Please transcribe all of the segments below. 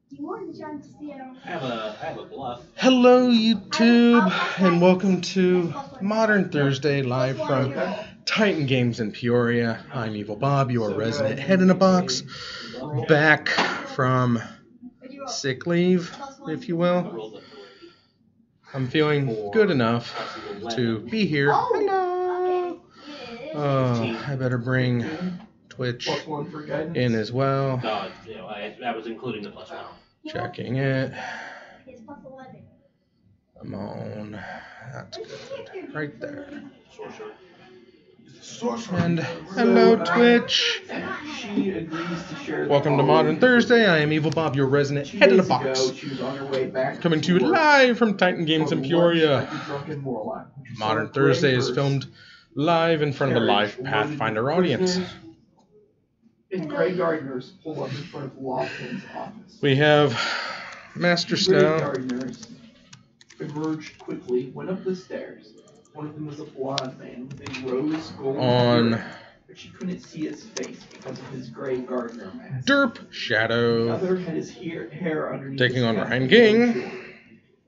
I have a bluff. Hello, YouTube, and welcome to Modern Thursday live from Titan Games in Peoria. I'm Evil Bob, your resident head in a box, back from sick leave, if you will. I'm feeling good enough to be here. Hello. I better bring Twitch in as well. That was including the +1. Checking it. Come on. That's good. Right there. And hello, Twitch. Welcome to Modern Thursday. I am Evil Bob, your resident head in a box. Coming to you live from Titan Games in Peoria. Modern Thursday is filmed live in front of a live Pathfinder audience. And Grey Gardeners pull up in front of Lofton's office. We have Master Snow. Grey Gardeners emerged quickly, went up the stairs. One of them was a blonde man with a rose gold beard, but she couldn't see his face because of his Grey Gardener mask. Derp Shadow. The other had his hair underneath. Taking on Ryan King.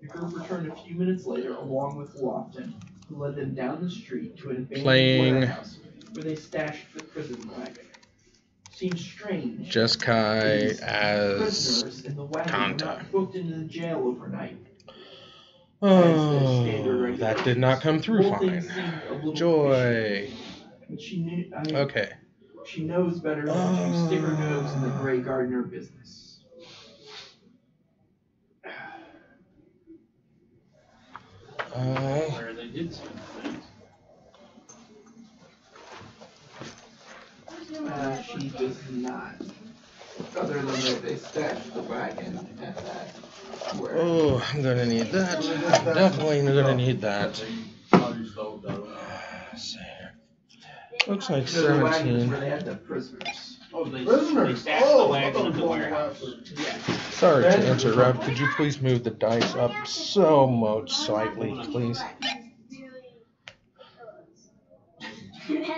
The group returned a few minutes later, along with Lofton, who led them down the street to an abandoned warehouse where they stashed the prison wagon. Seems strange. Jeskai as prisoners in the wagon Kanta. were not booked into the jail overnight. Oh, that did not come through fine. Joy. But she knew, Okay. She knows better than to stick her nose in the Grey Gardener business. Where they did some things. She does not. Other than that, they stashed the wagon at that. Oh, I'm gonna need that. Definitely gonna need that. Looks like The wagon is 17. where they had the prisoners. Oh, they stashed the wagon in the warehouse. Sorry to interrupt. Could you please move the dice up so much slightly, please?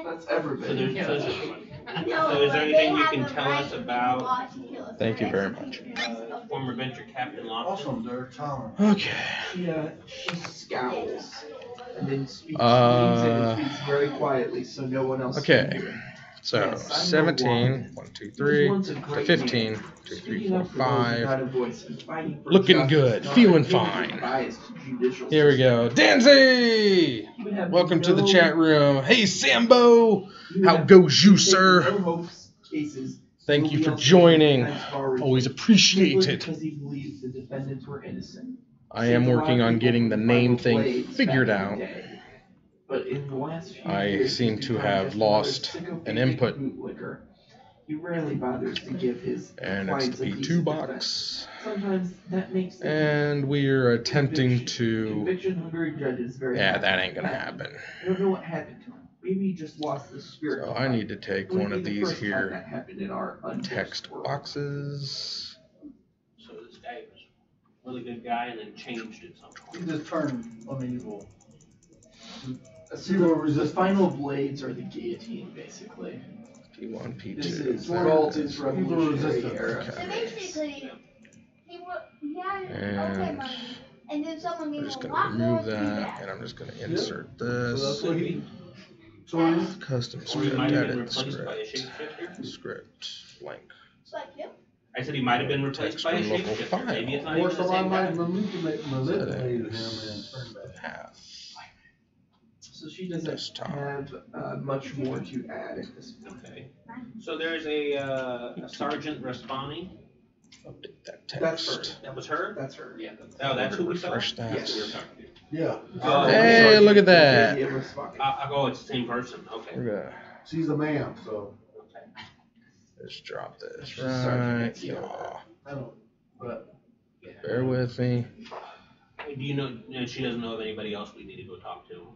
That's everybody. So is there anything you can tell us about Thank you very much. former venture captain Lofton? Okay. She scowls and then speaks, leans in and speaks very quietly so no one else can Okay. hear. So 17, 1, 2, 3, to 15, 2, 3, 4, 5. Looking good, feeling fine. Here we go. Danzy! Welcome to the chat room. Hey, Sambo! How goes you, sir? Thank you for joining. Always appreciate it. I am working on getting the name thing figured out. I seem to have lost an input. He rarely bothers to give his And it's the B2 box. Sometimes that makes And we are attempting to... Conviction-hungry judges very Yeah, that ain't gonna happen. I don't know what happened to him. Maybe he just lost the spirit. So I need to take one of these here That happened in our text world. boxes. So this guy was a really good guy and then changed at some point. He just turned unevil. So the final blades are the guillotine, basically. P1, P2. This is There it Galton's is. revolutionary era. Okay. So basically, he had And okay money, and then someone I'm gave just him a going to lot more remove to do that, and I'm just going to insert So this. that's what he. So he's Custom Or he script, might have been edit replaced by a script. shapeshifter. Script, blank. It's like him. I said he might have been replaced Text by a from level shapeshifter. Maybe it's not or even the same somebody guy. manipulated him and turned back. Path. So she doesn't Desktop. have much more to add at this point. Okay. So there's a Sergeant Raspani. Update that That's her. text. That was her? That's her. Yeah. Oh, that's who we saw? Refresh that. Yes. We were talking to. Yeah. Oh, Hey, look at that. It was fucking. Oh, it's the same person. Okay. We're gonna She's a man, so Okay. just drop this She's Sergeant right. Garcia. Aw. I don't. But Bear with me. Do you know? She doesn't know of anybody else we need to go talk to.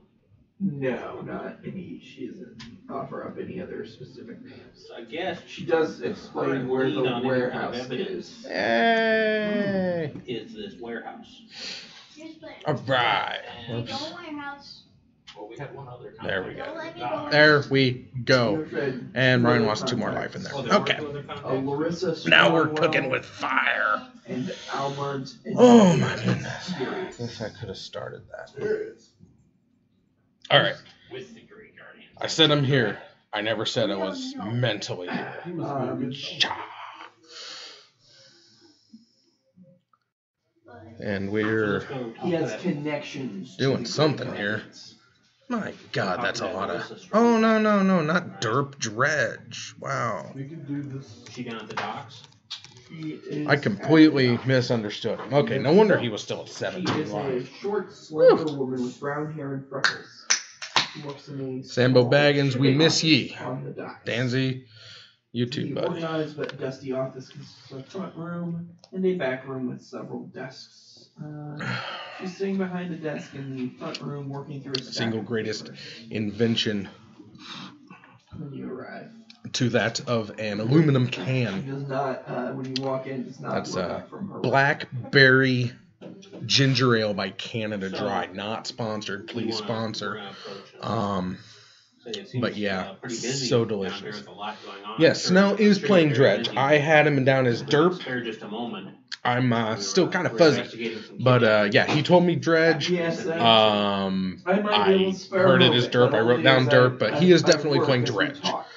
No, not any. She doesn't offer up any other specific names. So I guess She does explain where Lead on the any kind of warehouse evidence. is. Hey! is this warehouse. Here's the plan. Alright. And We go to warehouse. what We had one other. There we Don't go. let me go. There we go. Dread, And Ryan wants 2 more life in there. Oh, there were Okay. 2 other contacts? Larissa Now we're Stormwell cooking with fire. and Almond. And Oh my goodness. Furious. Guess I could have started that. There it is. All right. With the Great Guardians. I said I'm here. I never said I was mentally here. He must be a good Cha. And So we're let's go talk He to has that- connections. doing to something the here. Guardians. My God, that's a lot of. Melissa Strong. Oh no, not Derp Dredge. Wow. We could do this. Is she down at the docks? He is I completely misunderstood him. Okay, no wonder he was still at She 17 is a live. short, slender woman with brown hair and freckles. She works in a Sambo small Baggins, we shipping miss office ye. on the docks. Danzy, you too, The buddy. organized but dusty office consists of a front room and a back room with several desks. She's sitting behind a desk in the front room working through a stack Single of greatest papers. invention When you arrive, to that of an aluminum she can. does not. When you walk in, does not That's look up from her. Blackberry Ginger Ale by Canada So- Dry. Not sponsored. Please We're sponsor. gonna approach it. So it seems, but yeah, pretty busy so down delicious. there with a lot going on. Yes, Sure, Snow is sure playing they're Dredge. busy. I had him down as If we can Derp. Spare just a moment. I'm still kind of We're fuzzy. investigating some But kidnapping. yeah, he told me Dredge. Yes, I I might be able to spare heard a it as moment, Derp. but I wrote only down as Derp, but he is I definitely work playing as we Dredge. talk.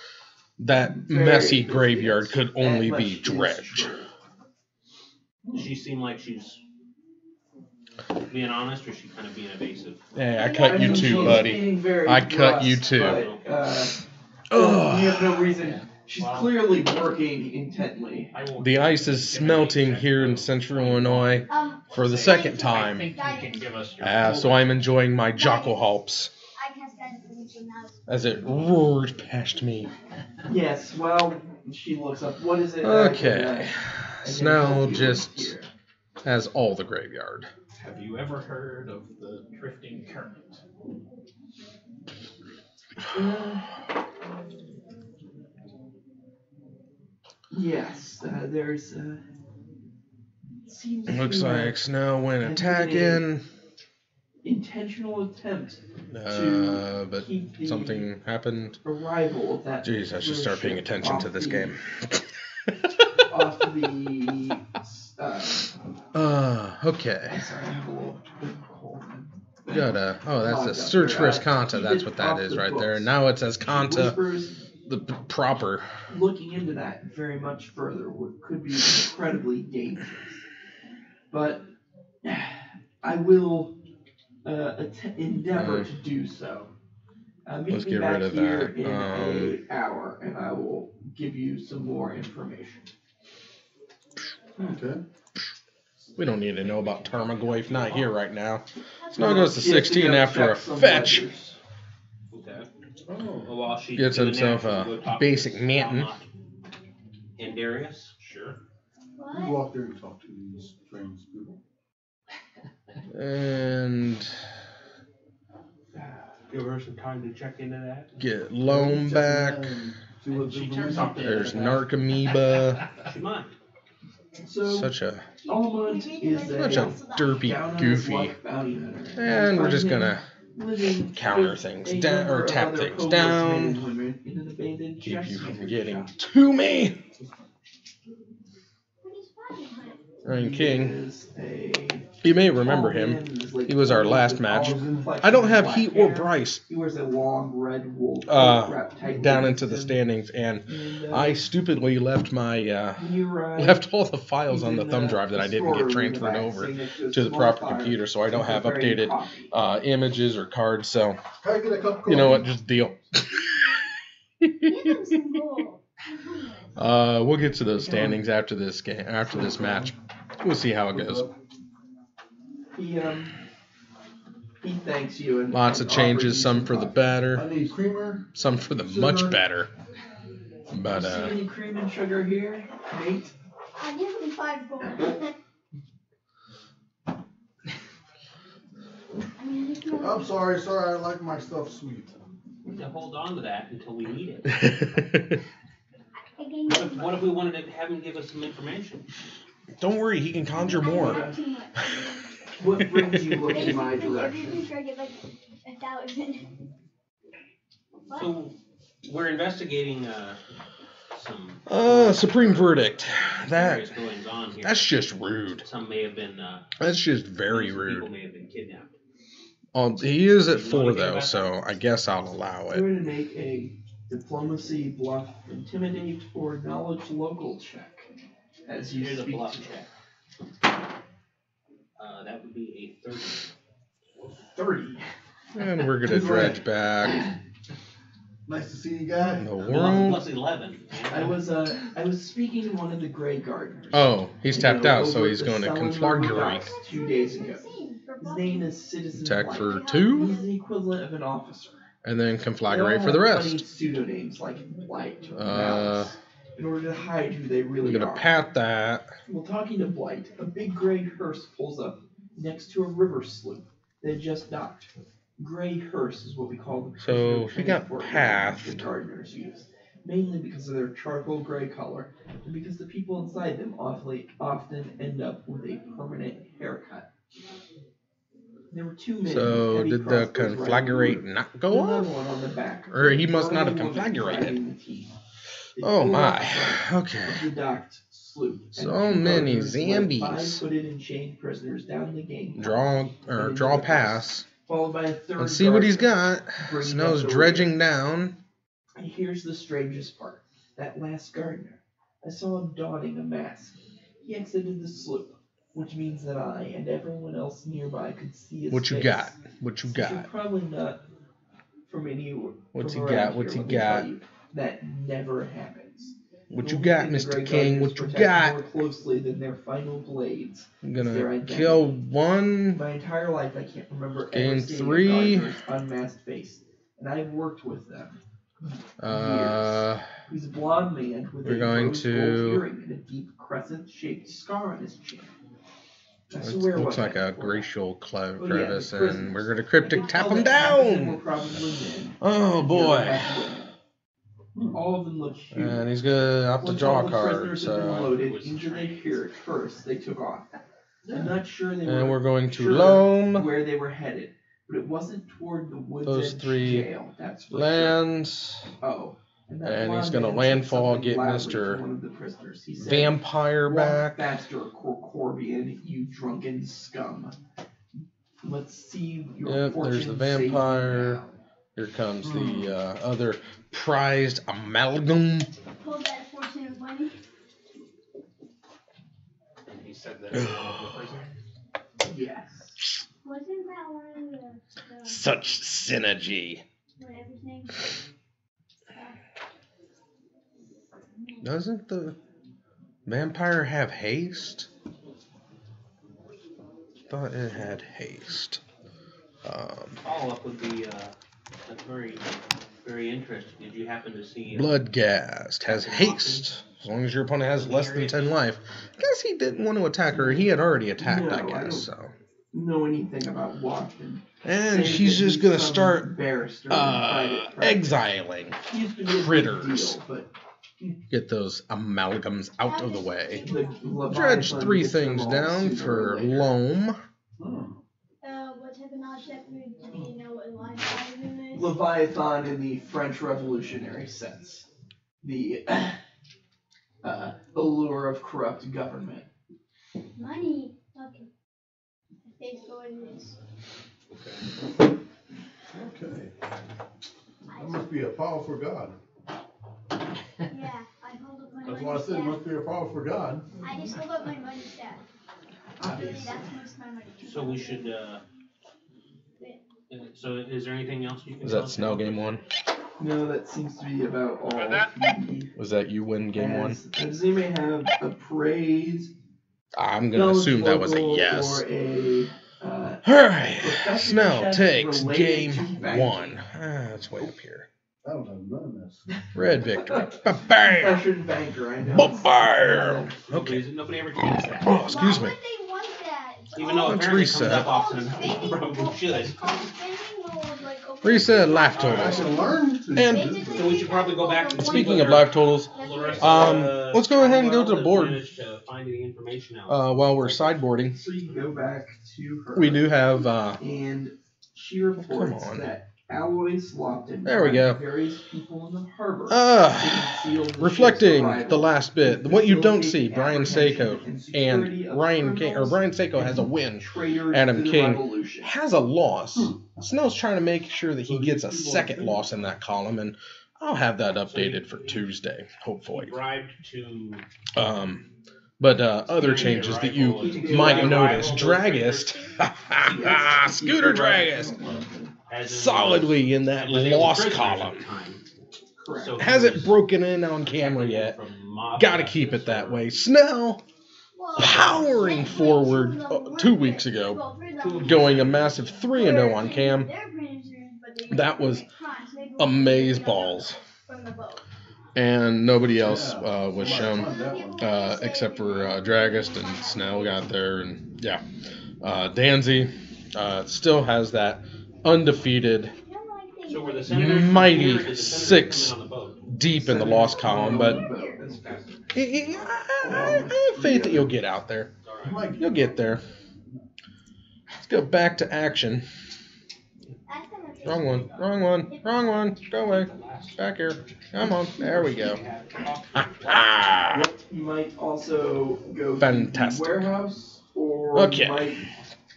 That Very messy busy, graveyard yes. could only That be much is Dredge. true. Does she seem like she's being honest, or is she kind of being evasive? Hey, I cut I you mean, too, she's buddy. being very I cut you brusque, too. But, Ugh. we have no reason. She's Wow. clearly working intently. I won't The ice is smelting here in central Illinois for the second I think time, you can give us your so I'm enjoying my Jockalhalps I cast that information now. as it roared past me. Yes, well, she looks up. What is it? Okay, I can Snow help you just with here? has all the graveyard. Have you ever heard of the drifting current? Yes, there's. Seems Looks to, like Snow went attacking, intentional attempt but keep the something happened. arrival of that. Jeez, I should start paying attention to this game. Off the. Okay. I'm sorry, I have a little bit of a cold. Gotta. Oh, that's a search for Escanta. That's what that is right there. Now it says Kanta, Whispers, the proper. looking into that very much further could be incredibly dangerous. But I will endeavor to do so. Meet Let's me get back rid of here that. in an hour, and I will give you some more information. Okay. We don't need to know about Tarmogoyf. Not here right now. That's Snow goes to He has 16 go after check a some fetch. ledgers. Okay. Oh. Well, while she's Gets doing himself that, a should we go talk basic to manton. Alma and Darius? Sure. You what? go out there and talk to these strange people. And Give her some time to check into that. get Loam Check back. them out and see what She the turns reason- off the- There's Narcomoeba. She might. So, Such a Almond is such a a derpy, down on his goofy. luck bounty hunter. And we're just Find him gonna living counter with things a down- or number of tap other things homeless down. men and women in an abandoned keep you checksmith from getting shop. to me. What is fine? Ryan He King. is a You may remember tall him. man in his late He was our 40s last with match. olive complexion I don't and have black Heat or hair. Bryce He wears a long red wool coat wrapped tightly down against into the him. standings, and And, I stupidly left my when you arrive, left all the files he's on the in thumb drive that I didn't get storeroom in the transferred back, over sitting next a to the small proper fire, computer, so I don't have preparing updated coffee. images or cards. So Can I get a cup of you know what, coffee? just deal. Give them some gold. We'll get to those standings after this game, after this match. We'll see how it goes. He thanks you and Lots of and changes, offers you some for the coffee. better, I need creamer. some for the much better. But See any cream and sugar here, mate? I give them 5 gold. I mean, if you I'm sorry, I like my stuff sweet. We can hold on to that until we need it. I gave you What if we wanted to have him give us some information? don't worry, he can conjure more. not too much. What brings you looking in my Every direction? picture I get like 1,000. So we're investigating some Supreme Verdict. various goings on here. That's just rude. Some may have been. That's just very some People rude. may have been kidnapped. He is at You 4 know anything though, about so that? I guess I'll allow I'm it. going to make a diplomacy, bluff, intimidate, or knowledge local check as you Here's a speak bluff to check. That would be a 30. 30. And we're gonna dredge back. Nice to see you guys. The world. Plus 11. I was speaking to one of the Grey Gardeners. Oh, he's tapped out, so over he's at going the to Sullen River conflagrate. docks 2 days ago. His name is Citizen Attack Blight. for 2, He's the equivalent of an officer. and then They all conflagrate for the have funny rest. pseudonyms like Blight or Uh, Malice in order to hide who they I'm really gonna are. pat that. While talking to Blight, a big gray hearse pulls up next to a river sloop that had just docked. Gray hearse is what we call the So, prisoner he got transport pathed. the gardeners use, mainly because of their charcoal gray color and because the people inside them often end up with a permanent haircut. There were 2 men. So, with heavy did the crossbows riding conflagrate the not roof, go another off? one on the back, Or he must not have another one conflagrated. riding the team. They Oh pulled my. up front Okay. of the docked sloop, and So 2 many gardeners led zombies. 5-footed and chained prisoners down the gangplank, Draw pass. followed by a third. Let's see what he's gardener got. bringing Snow's up the dredging rear. down. And here's the strangest part. That last gardener, I saw him donning a mask. He exited the sloop, which means that I and everyone else nearby could see his What you face. got? What you Since you're got? probably not from anywhere. What's from he around got? What's here, he let me tell got? you, that never happens. What you The got, only thing the Mr. Grey King? Gardeners What you protect got? More closely than their final blades. I'm Their gonna identity. kill one. My entire life, I can't remember Gain ever seeing 3. a gardener's unmasked face, and I've worked with them. He's a blonde man with we're a going rose to- gold earring and a deep crescent-shaped scar on his chin. I It swear looks what like that a for. glacial Oh, yeah, crevice, the and prisoners. we're gonna I cryptic could tap tell him that half of them were down. probably men, Oh and the other boy. half women. All of them look huge. And he's gonna have to Once draw all a the card. prisoners had been So, loaded into their hearse, they took off. I'm not sure they and were we're going to sure loam where they were headed, but it wasn't toward the Woods those Edge 3 jail. That's for lands. Sure. Oh, and, that And he's blonde gonna man said landfall, something get loudly Mr. to one of the prisoners. He said, Vampire "Walk back. faster, Corbian, you drunken scum. Let's see your Yep, fortune there's the save you vampire. now." Here comes the other prized amalgam. Hold that fortune of money. And he said that the person. Yes. Wasn't that one of the Such synergy. whatever his name? Doesn't the vampire have haste? Thought it had haste. Follow up would be that's very, very interesting. Did you happen to see Bloodghast has haste. As long as your opponent has less than 10 life. I guess he didn't want to attack her. He had already attacked, No, I I don't. guess. So. Know anything about Washington? And Say she's that just he's gonna some start barrister in private practice. exiling. He used to be a big critters. deal, but Get those amalgams out of the way. the Dredge Leviathan 3 gets them things all down sooner for or later. loam. What type of non-step food do you know what line item is? Leviathan in the French Revolutionary sense. The allure of corrupt government. Money. Okay. I think what it is. Okay. That must be a powerful God. Yeah, I hold up my That's money why I said it stack. must be a powerful God. I just hold up my money stack. Really, Obviously. that's most of my money. So we should. So is there anything else you can? Was tell that us Snow about game this? 1? No, that seems to be about all he Was that you win game 1? has. Does anybody have a praise? I'm gonna assume that was a local, yes. Or a Alright, professional Snell chef takes related game to banking. 1. It's way up here. I don't have none of this. Red victory. Ba-bam! Profession banker, I know. Ba-bam! Okay. Nobody ever gets that. Oh, excuse Why me. would they want that? Even though Let's apparently it comes reset. up often, Spending probably mode- should. it's called spending mode, like, okay, Reset life I totals. can learn to. And- basically So we should probably go back and Speaking of life totals, let's go ahead and go to the board. Managed to find any information out. While we're sideboarding, So you can go back to her. we do have And she reports on. that Alois Lofton. There we go. Various people in the harbor. Reflecting the last bit, what you don't see, Brian Sako and Ryan King, or Brian Sako has a win. Adam King has a loss. Snell's trying to make sure that he gets a second loss in that column, and I'll have that updated for Tuesday, hopefully. Bribed to But other changes that you might notice, Dragist, Scooter Dragist, solidly in that loss column. Hasn't broken in on camera yet. Got to keep it that way. Snell powering forward 2 weeks ago, going a massive 3-0 on cam. That was amazeballs. And nobody else was shown except for Dragist, and Snell got there. And yeah, Danzy still has that undefeated mighty 6 deep in the loss column, but I have faith that you'll get out there. You'll get there. Let's go back to action. Wrong one. Go away. Back here. Come on. There we go. You might also go Fantastic. to the warehouse, or Okay. you might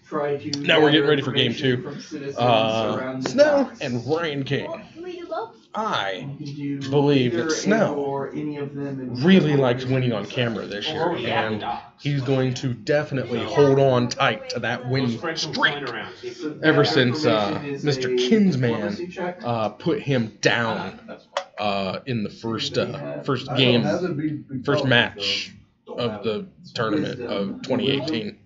try to Now we're getting gather ready for game 2. information from citizens around the Snell docks. and Ryan King. Can we do both? I You can do believe either that Snell or any of them in really likes winning on camera this year, and he's going to definitely hold on tight to that win streak ever since Mr. Kinsman put him down in the first game, first match of the tournament of 2018.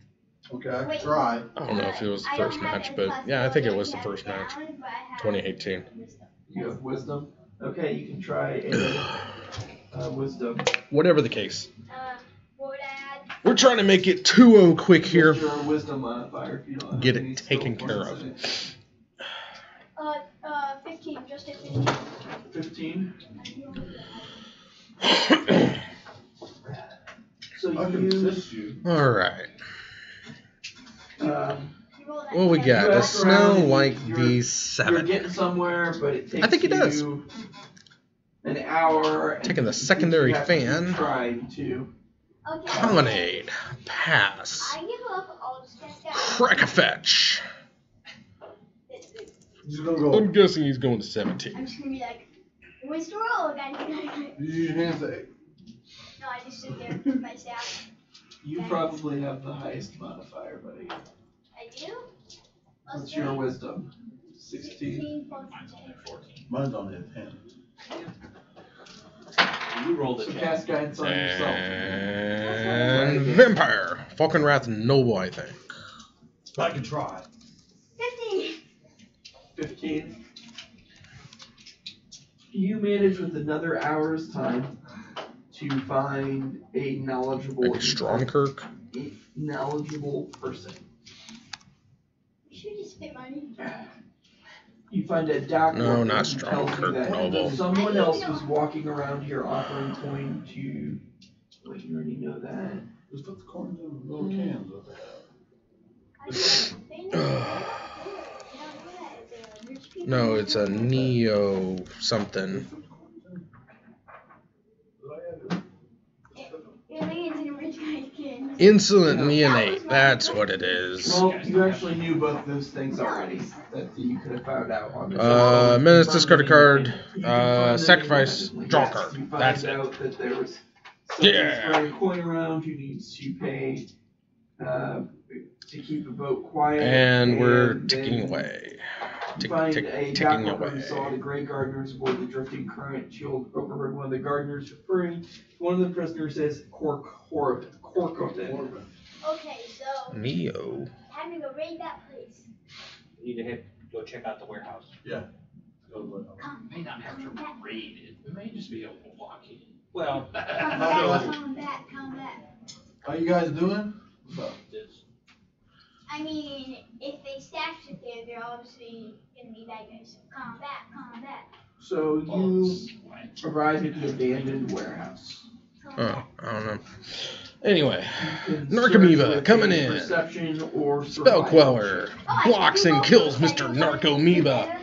Okay, I can try. I don't know if it was the first match, but yeah, I think it was the first match, 2018. You have wisdom. Okay, you can try a wisdom. Whatever the case. What would I add? We're trying to make it 2-0 quick here. Just your wisdom modifier if you don't have Get any it taken skill care points of. in it. 15, just at 15. 15. So I can you assist you. All right. What we got? A Snell like You're V7. getting somewhere, but it takes I think he does. you an hour. and Taking the you secondary have to fan. Try to. Okay. Colonnade. Pass. I give up. I'll just guess that. Crack-a-fetch. You're gonna go. I'm guessing he's going to 17. I'm just gonna be like, where's the roll, guys? You use your hands to. No, I just sit there with my staff. You probably have the highest modifier, buddy. I do? What's your wisdom? 16. 16 plus 10. Mine's on his hand. You rolled So it. cast guidance on yourself. And Vampire. Falconwrath Noble, I think. I can try. 15. 15. You manage with another hour's time to find a knowledgeable, Like a Stromkirk. person. You should just spit money. You find a dock No, worker not who strong, tells you Kirk that Noble. someone else was walking around here offering coin to. Well, you already know that. Just put the coins in the little cans up there. No, it's a Neo something. Insolent Neonate. That's what it is. Well, you actually knew both those things already that you could have found out on the Menace, discard a card. You confirmed that Sacrifice, immediately. draw Yes, card. You find That's it. out that there was someone Yeah. throwing a coin around who needs to pay to keep the boat quiet. And we're then ticking away. You find a Ticking dock worker who away. saw the Grey Gardeners aboard the drifting current. She overheard one of the gardeners referring to one of the prisoners as Corcoran. Okay, so Neo. time to go raid that place. You need to go check out the warehouse. Come, May not have to come back. raid it. We may just be able to walk in. Well, Come back, come back. How you guys doing? I mean, if they stashed it there, they're obviously gonna be bad guys. So come back. So you arrive at the abandoned warehouse. Oh, I don't know. Anyway, You can Narcomoeba search with coming a in. Perception or Spell survival. Queller blocks and kills Mr. Narcomoeba.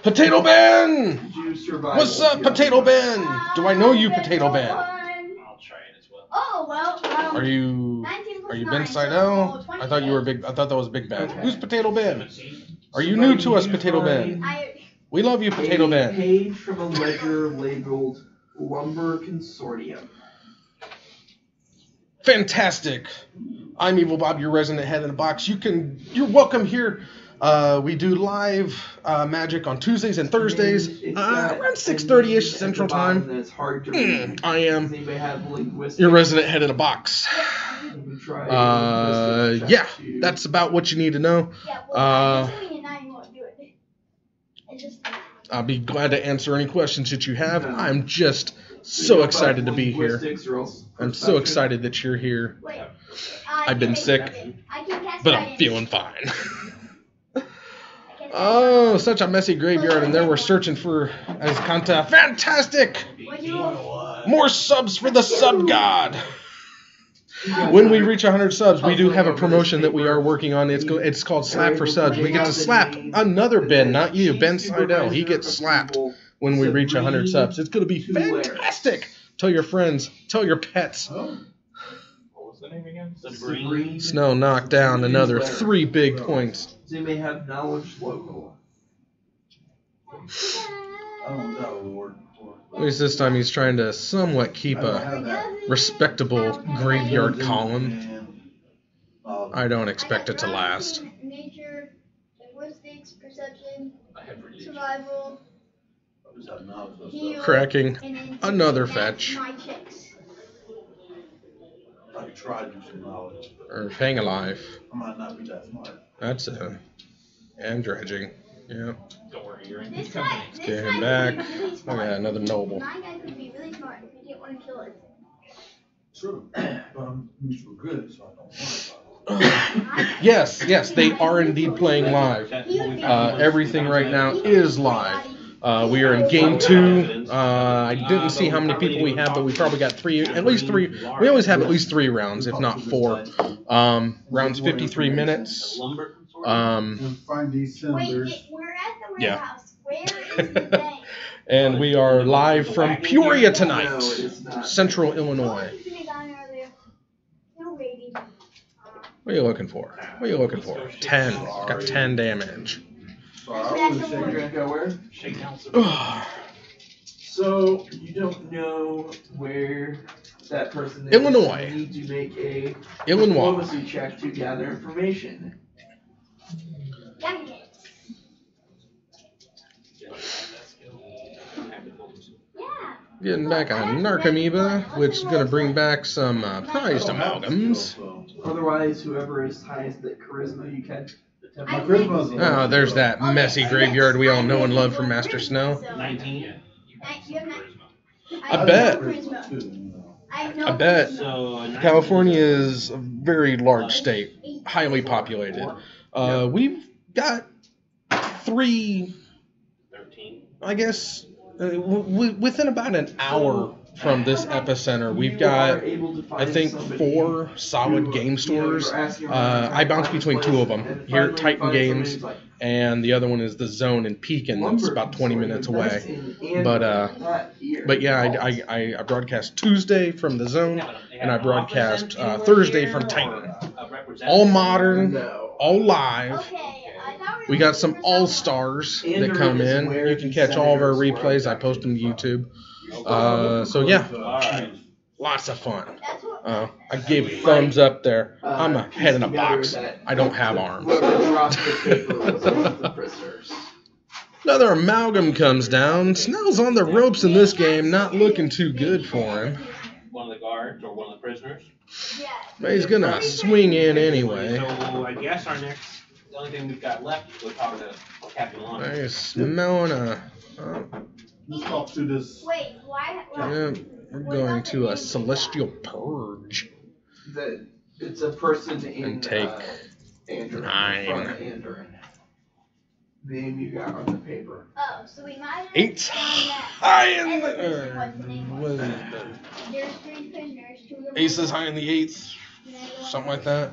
Potato Ben! Did you survive? What's up, Potato Ben? Do I know you, Potato Ben? I'll try it as well. Oh, well. Are you 19 plus Ben 9, Seidel? so I thought you were 28. big. I thought that was Big Ben. Okay. Who's Potato Ben? 17. Are you new to us, Potato Ben? We love you, Potato A Ben. page from a ledger labeled Lumber Consortium. Fantastic. I'm Evil Bob, your resident head in a box. You're welcome here. We do live magic on Tuesdays and Thursdays, around 6:30ish Central Time. That's hard to read. I Does am anybody have linguistics? your resident head in a box. You can try linguistics Yeah, check to- that's about what you need to know. Yeah, well, just when you won't do it. It's just. I'll be glad to answer any questions that you have. No. I'm just You so know, excited to but be here. linguistics or else I'm so perception. excited that you're here, Wait. I've been sick, I can cast but I'm guidance. feeling fine. I can cast Oh, such a messy graveyard, and there we're searching for as content. Fantastic! What do you want? More subs for the sub god. When we reach 100 subs, we do have a promotion that we are working on. It's called Slap for Subs. We get to slap another Ben, not you, Ben Seidel. He gets slapped when we reach 100 subs. It's going to be fantastic. Tell your friends. Tell your pets. What was the name again? Sabrine. Snow knocked down another 3 big points. Does anybody have knowledge local? I don't know, Lord. At least this time he's trying to somewhat keep a respectable graveyard column. I don't expect it to last. Nature, linguistics, perception, I have religion. survival, I just have knowledge of heal, stuff. Cracking and then another that's fetch. My chicks. I could try to do some knowledge, but Or hang alive. I might not be that smart. That's it. And dredging. Yeah. Don't worry, you're in This good guy, company. this Get guy him back. could be really Oh smart. yeah, another noble. My guy could be really smart if he didn't want to kill us. True. But I'm used for good, so I don't worry about it. Yes, they are indeed playing live. Everything right now is live. We are in game 2. I didn't see how many people we have, but we probably got at least 3. We always have at least 3 rounds, if not 4. Rounds 53 minutes. Lumber consortium. And find these cylinders. Wait, we're at the Yeah. warehouse. Where is the thing? And we are live from Peoria No, tonight, it is not. Central Illinois. No rating. What are you looking for? What are you looking for? 10. Got 10 damage. Sorry, I was You're gonna shaking. go where? Shake down some. So you don't know where that person is. Illinois. You need to make a Illinois. diplomacy check to gather information. Dang it. Yeah. Getting back on Narcomoeba, which is going to bring back some prized amalgams. So, Otherwise, whoever is highest at charisma, you can attempt. my Christmas. Oh, there's that messy graveyard we all know and love from Master Snow. 19. You have not- I bet. I have no I bet. charisma. So, a 19. California is a very large state, highly populated. We've got 3, 13. I guess, within about an hour from this epicenter, we've got, I think, 4 solid game stores. I bounce between 2 of them. Here at Titan Games, and the other one is the Zone in Pekin, that's about 20 minutes away. But yeah, I broadcast Tuesday from the Zone, and I broadcast Thursday from Titan. All modern, all live. Okay, I thought We got some all-stars that come in. You can catch all of our replays. I post them to YouTube. So yeah, Alright. lots of fun. That's what. I gave a thumbs up there. I'm a head in a box. I don't have arms. Whoever dropped the paper was one of the prisoners. Another amalgam comes down. Snell's on the ropes in this game, not looking too good for him. One of the guards or one of the prisoners. Yeah. But he's gonna swing in anyway. So, I guess the only thing we've got left was talking to Captain Long. He's smelling a. Let's talk to this. Wait, why? Yeah, we're going to a celestial purge. It's a person in And take Andrew. 9. From Andrew. The name you got on the paper. Oh, so we might have 8 done that. high in the. What the name What was. is it? There's 3 prisoners, 2 of them. Aces high in the 8th, something like that.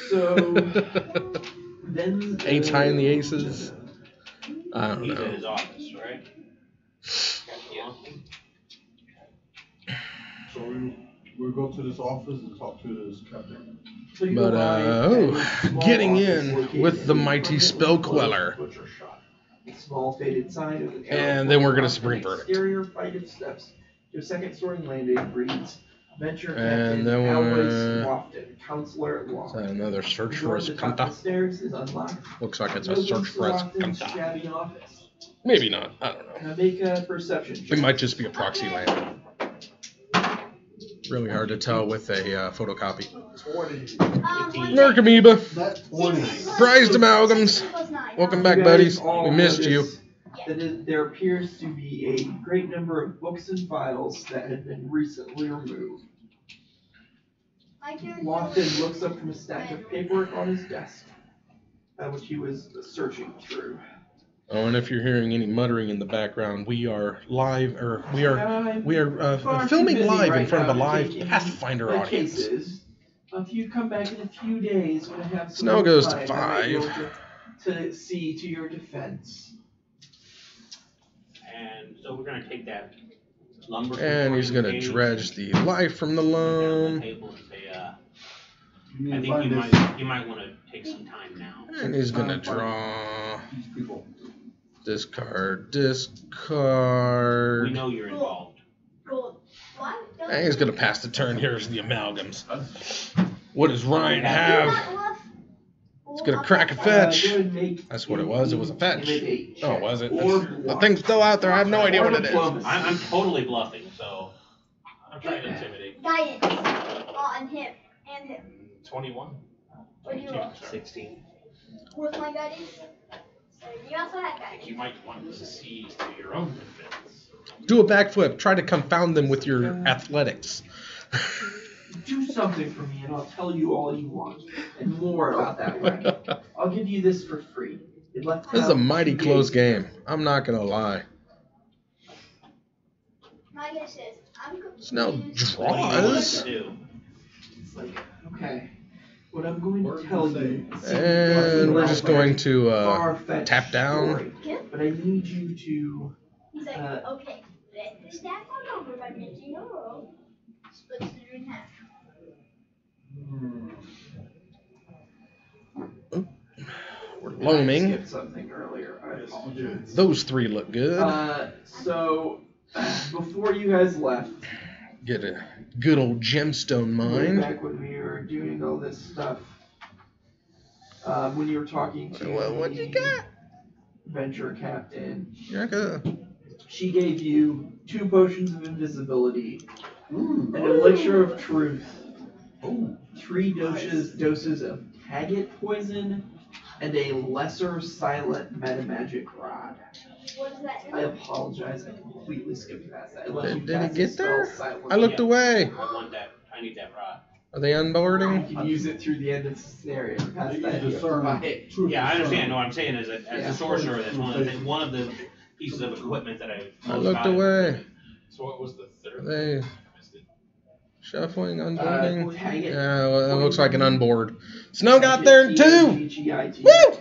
So then 8 high in the aces. I don't He's at know. his office, right? Yeah. So we go to this office and talk to this captain. So you But, arrive at a small getting office in located with the in mighty front of spell the queller. butcher shop. A small faded sign with an arrow And then we're gonna pointing Supreme up an Verdict. exterior flight of steps to a second story landing reads Venture And Captain then Alway we're- Swafton, Counselor at Law. Is that another search The for door his at the top of the Kanta? stairs is unlocked. Looks like it's a Opens search for his Swafton's Kanta. shabby office. Maybe not. I don't know. Now make a perception It check. might just be a proxy landing. Really hard to tell with a photocopy. 20. Nerk Amoeba. That 20. Prized amalgams. Welcome back, You guys buddies. all We missed you. notice that there appears to be a great number of books and files that had been recently removed. Lofton looks up from a stack of paperwork on his desk, which he was searching through. Oh, and if you're hearing any muttering in the background, we are live, or we are Far too filming busy live in right front of a now to live take any Pathfinder my audience. cases. If you come back in a few days when I have some Snow more goes to time, I might be 5. able to see to your defense. And so we're gonna take that lumber. And he's gonna dredge the life from the down the loam. table and say, You I need to think find you this, might want to take some time now. And he's gonna draw, these people. discard, We discard. know you're involved. Gold. What? And he's gonna pass the turn. Here's the amalgams. What does Ryan have? It's gonna crack a fetch. Go ahead and make That's what it was. It was a fetch. intimidate Oh, check was it? or The bluff. thing's still out there. I have no idea Or what it is. diplomacy. I'm totally bluffing, so I'm trying to intimidate. Guidance on him and him. 21. What do you roll? 16. What's my guidance? So you also have I think guidance. you might want to see to your own defense. Do a backflip. Try to confound them with your athletics. Do something for me and I'll tell you all you want and more about that rank. I'll give you this for free. It left This is a out mighty 2 close days. game. I'm not gonna lie. My guess is I'm Snell confused. What do you want us draws. to do? It's like, okay, what I'm going Word to tell to you. And we're just going to far-fetched tap down. story, but I need you to. He's like, Uh, okay, let the stack on over by making a roll. Splits it in half. We're I loaming. skipped something earlier. I apologize. Those three look good. So before you guys left, Get a good old gemstone way mine. back when we were doing all this stuff, when you were talking to What you got? venture captain, You're good. she gave you 2 potions of invisibility, an elixir of truth, 3 doses of Haggett poison, and a lesser silent metamagic rod. What does that I do? apologize, I completely skipped past that. It lets you Did it cast the get spell there? silently. I looked away. I want that. I need that rod. Are they You unboarding? can use it through the end of the scenario. Past You that, can you have to buy it. discern. Yeah, I understand. No, what I'm saying is that as Yeah. a sorcerer, that's one of the pieces of equipment that I. I looked away. So what was the Are third? they I missed it. shuffling, unboarding? Haggett. Yeah, well, it looks like an unboard. Snow got there too! Woo!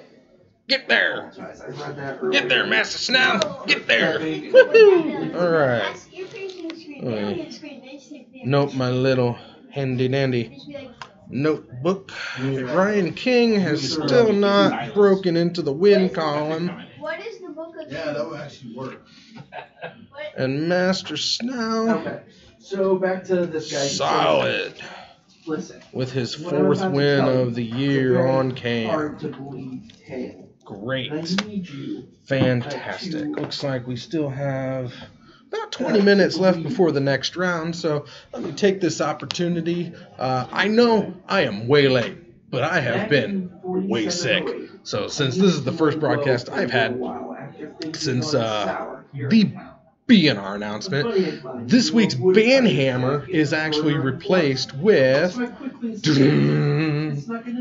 Get there! I read that earlier. Get there, Master Snow! Get there! Woohoo! Woohoo! Alright. That's your facing screen. They don't get screen. They just take the Nope, my little handy dandy Just be like, notebook. Ryan King has still not broken into the win column. what is the book of Yeah, that would actually work. What? And Master Snow, Okay, so back to this guy. solid. Listen. With his what I'm 4th about to win tell you of the is a year very on cam. Hard to believe tale. Great. I need you. Fantastic. Looks like we still have about 20 minutes left before the next round, so let me take this opportunity. I know I am way late, but I have been way sick. So since this is the first broadcast I've had since the BNR announcement, this week's Banhammer is actually replaced with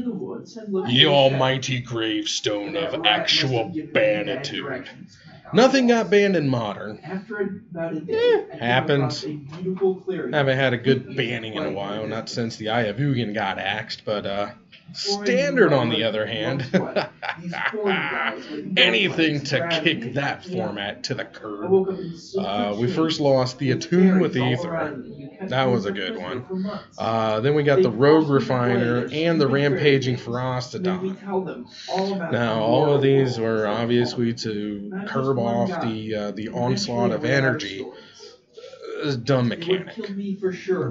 the almighty gravestone of actual banitude. Nothing got banned in Modern. Happens. Haven't had a good banning in a while, not since the Ayavugan got axed, but Standard, on the other hand, anything to kick that format to the curb. We first lost the Attune with Aether. That was a good one. Then we got the Rogue Refiner and the Rampaging Ferocitodon. Now, all of these were obviously to curb off the onslaught of energy. Dumb mechanic.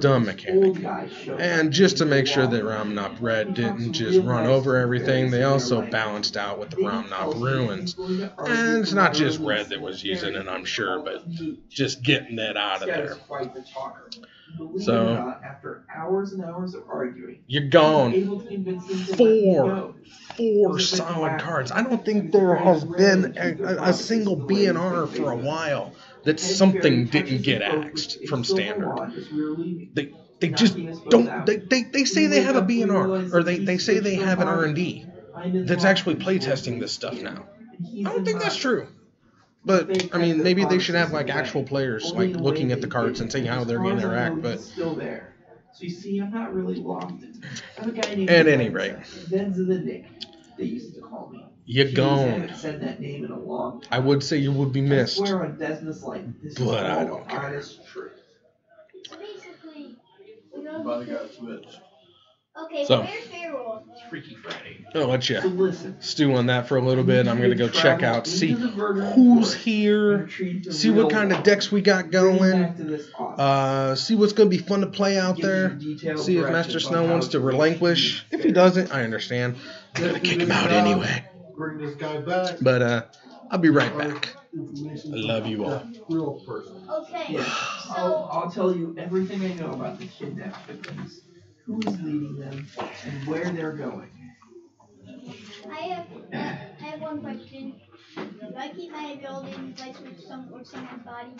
Dumb mechanic. And just to make sure that Ramnop Red didn't just run over everything, they also balanced out with the Ramnop Ruins. And it's not just Red that was using it, I'm sure, but just getting that out of there. So, after hours and hours of arguing, you're gone. Four solid cards. I don't think there has been a single BNR for a while that something didn't get axed from Standard. They just don't. They say they have a BNR, or they say they have an R&D that's actually playtesting this stuff now. I don't think that's true. But I mean, maybe they should have like actual players like looking at the cards and seeing how they're going to interact. But still there. So you see, I'm not really lost. I have a guy named at any rate, Benz of the Nick. They used to call me. You're gone. I haven't said that name in a long time. I would say you would be missed. I swear on Desmond's life, this But is I all don't the care. honest truth. So basically, Everybody got switched. okay, So- where's Feral? It's Freaky Friday. I'll let So you listen. stew on that for a little bit. I'm gonna go check out, see who's here, see what kind of decks we got going. See what's gonna be fun to play out there. See if Master Snow wants to relinquish. If he doesn't, I understand. I'm gonna kick him out anyway. Bring this guy back. But I'll be right back. I love you all. Real person. Okay, Yeah, so I'll tell you everything I know about the kidnapped victims, who is leading them, and where they're going. I have one question. Do I keep my ability in place with someone's body?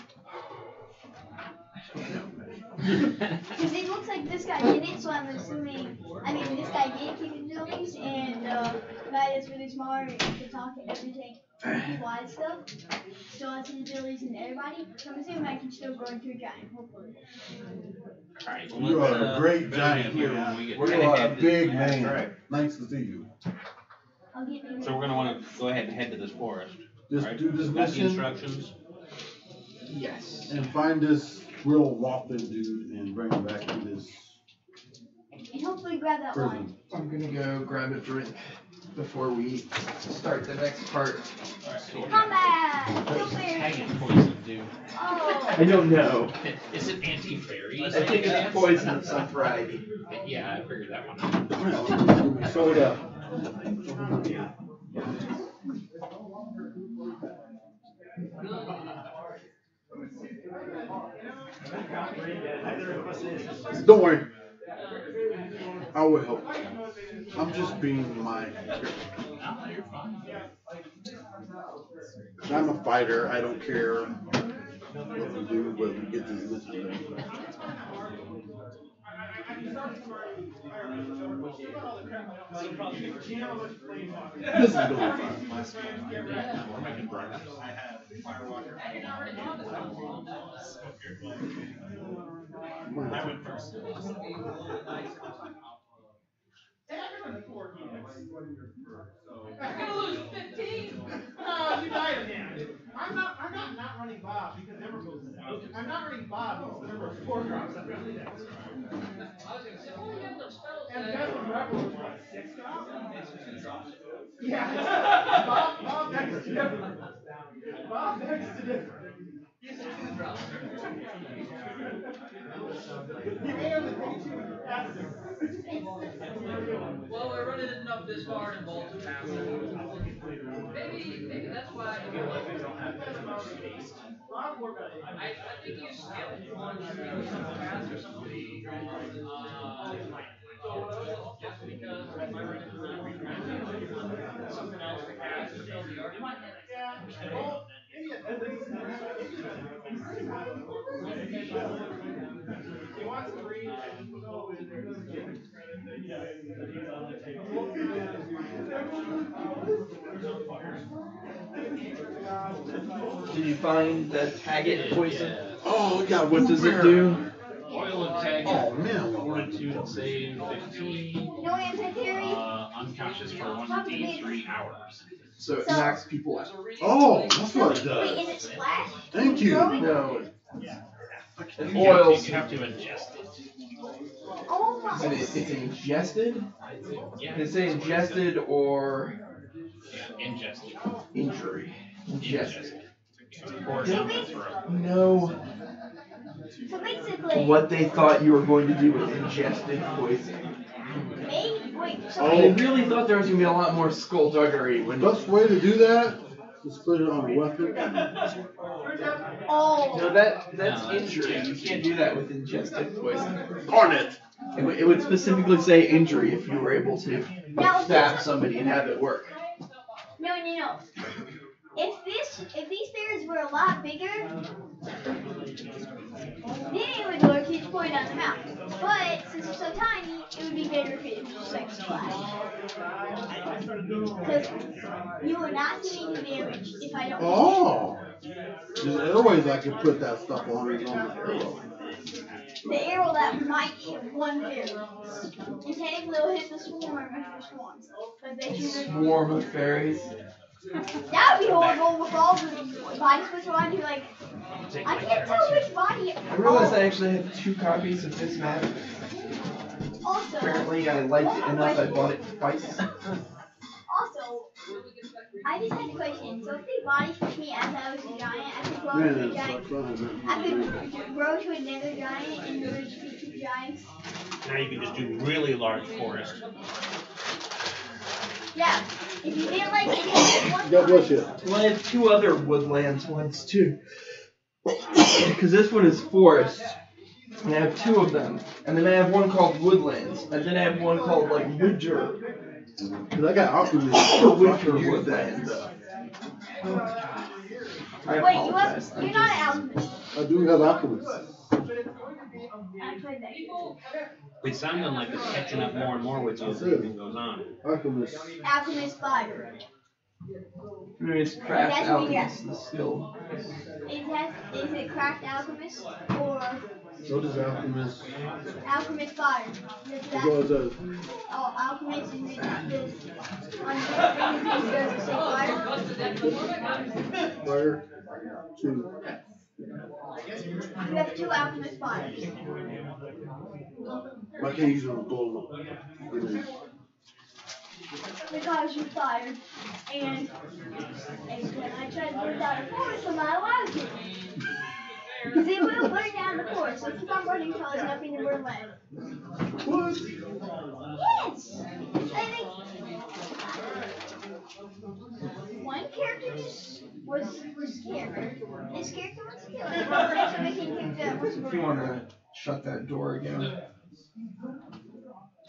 Because it looks like this guy did it, so I'm assuming. I mean, this guy did keep his abilities, and the guy that's really smart and can talk to everything, wide stuff, still has his abilities in everybody. So I'm assuming I can still grow into a giant, hopefully. Alright, You let's, are a great giant, here man. when we get You kinda are a head to- big man. Alright. Nice to see you. I'll give you. So we're gonna wanna go ahead and head to this forest. Just Right? do this Got the mission instructions. Yes. and find this real Walton dude and bring him back to this And hopefully grab that line. prison. I'm gonna go grab a drink before we start the next part. Combat! Kill What's fairy! tagging poison do? Oh! I don't know. Is it anti-fairy? I think it's poison of some variety. Yeah, I figured that one out. Soda. Don't worry. I will help. I'm just being my character. I'm a fighter. I don't care what we do, but we get this mission done. This is going fine. I'm gonna lose 15. Oh, you died again. I'm not running Bob because I'm not running Bob because the number of 4 drops that really next. And Devlin Rebel was what, 6 drops? Yeah. Bob next to different. Bob next to different. He's a 2 drop. He may only take 2 passes. Well, we're running it up this far in Bolton Pass. Maybe that's why I don't have I think you skipped one pass or something. So just because my running something else to cast until the argument. Yeah. Well, he wants to read and go Did you find the Taggett poison? Oh, yeah. What does it do? Oil and tag. Oh, man. Fortitude and save 15. No, going on Theory? Unconscious for 1d3 hours. So it So- knocks people out. Oh, that's what it Wait, does. is it splash? Thank you. No. You Oil. have to ingest it. Oh my. So it's ingested? Yeah. They say ingested or Ingested. injury. Ingested. Or down the throat. No. So basically, What they thought you were going to do with ingested poison. wait, so They really thought there was going to be a lot more skullduggery when. Best way to do that is put it on a weapon. oh. No, that's injury. You can't do that with ingested poison. Darn it! It would specifically say injury if you were able to Now, stab somebody and have it work. No. If these bears were a lot bigger, then it would work each point on the mouth. But since they're so tiny, it would be better if it was just like splash. Because you will not see any damage if I don't. Oh! There's other ways I could put that stuff on it on the arrow. The arrow that might hit one fairy. And technically it'll hit the swarm if there's swarms. But they should. Swarm of fairies. That would be horrible with all the body switch on. You're like, I can't tell which body. I realized I actually have 2 copies of this map. Also, Apparently I liked it enough I bought it twice. also, I just had a question. So if they body switch me as I was a giant, I could grow Man, to a it giant. sucks. I don't know. I could grow to another giant and merge the 2 giants. Now you can just do really large forest. Yeah. If you didn't like it, one God bless you. Well, I have 2 other woodlands ones too. Because this one is forest. And I have 2 of them. And then I have one called woodlands. And then I have one called like winter. Cause I got alchemist. Winter woodlands. I Wait, apologize. you're not an alchemist. I do have alchemist. I played that game. It's sounding like it's catching up more and more with you as everything goes on. Alchemist. Alchemist fire. Anyways, craft That's what you alchemist, the skill. Is it craft alchemist or So does alchemist. alchemist fire? As well as those. Oh, alchemist is this on the does it say fire? Fire. 2. You have 2 alchemist fires. I can't use it on gold. Because you're tired. And when I tried to burn down the forest, I'm not allowed to. Because it will burn down the forest, so keep on burning until there's nothing to burn left. What? Yes! I think one character just was scared. This character was scared. So we can keep the If you want to shut that door again.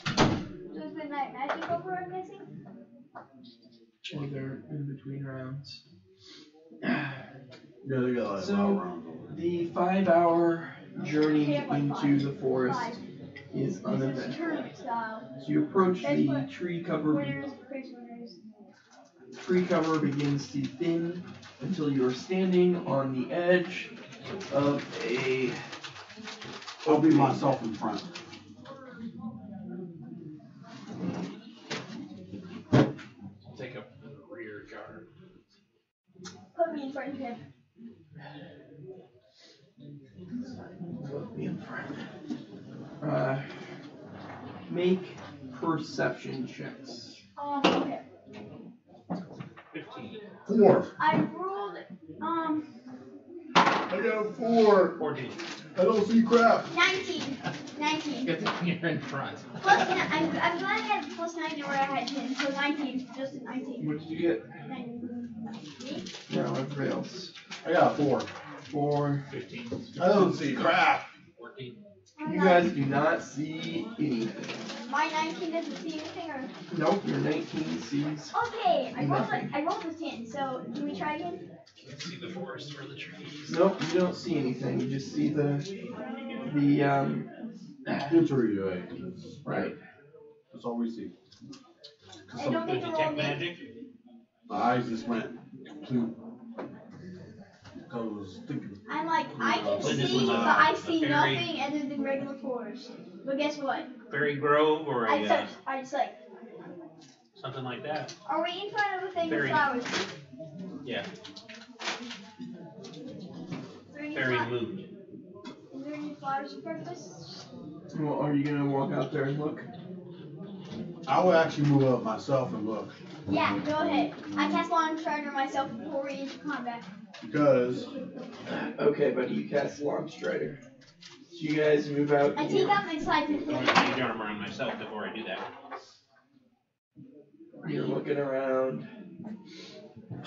So is Midnight Magic over, I'm guessing? Or they're in between rounds. Yeah, they got like So, 5 rounds on it. the 5-hour journey They have like into 5. the forest 5. is It's uneventful. tournament style. So you approach That's the what tree cover. Winners, prisoners. Tree cover begins to thin until you are standing on the edge of a. I'll be myself in front. Take a rear guard. Put me in front of him. Put me in front. Make perception checks. Okay. 15. 4. I ruled, I got a 4. 14. I don't see crap. 19. 19. Good thing you're in front. Plus, I'm glad I had plus 9 where I had 10, so 19, just a 19. What did you get? 19. No, everybody else. I got a 4. 4. 15. I don't see crap. 14. You guys do not see anything. My 19 doesn't see anything, or? Nope, your 19 sees. Okay, Nothing. I rolled with 10, so can we try again? Can't see the forest for the trees. Nope, you don't see anything. You just see the Entry, right. That's all we see. I don't Did get to roll detect again. magic? My eyes just went complete. I was thinking. I'm like, I can Well, this see, was but a I see very- nothing other than regular forest. But guess what? Berry Grove or I a just like, something like that. are we in front of a thing with Berry. flowers? Yeah, Is there any berry fla- mood. Is there any flowers for purpose? Well, are you gonna walk out there and look? I will actually move up myself and look. Yeah, go ahead. I cast Long Strider myself before we enter combat. Because Okay, buddy, you cast Long Strider. So you guys move out. I take out my slides and I'm put gonna it change armor on myself before I do that. You're looking around.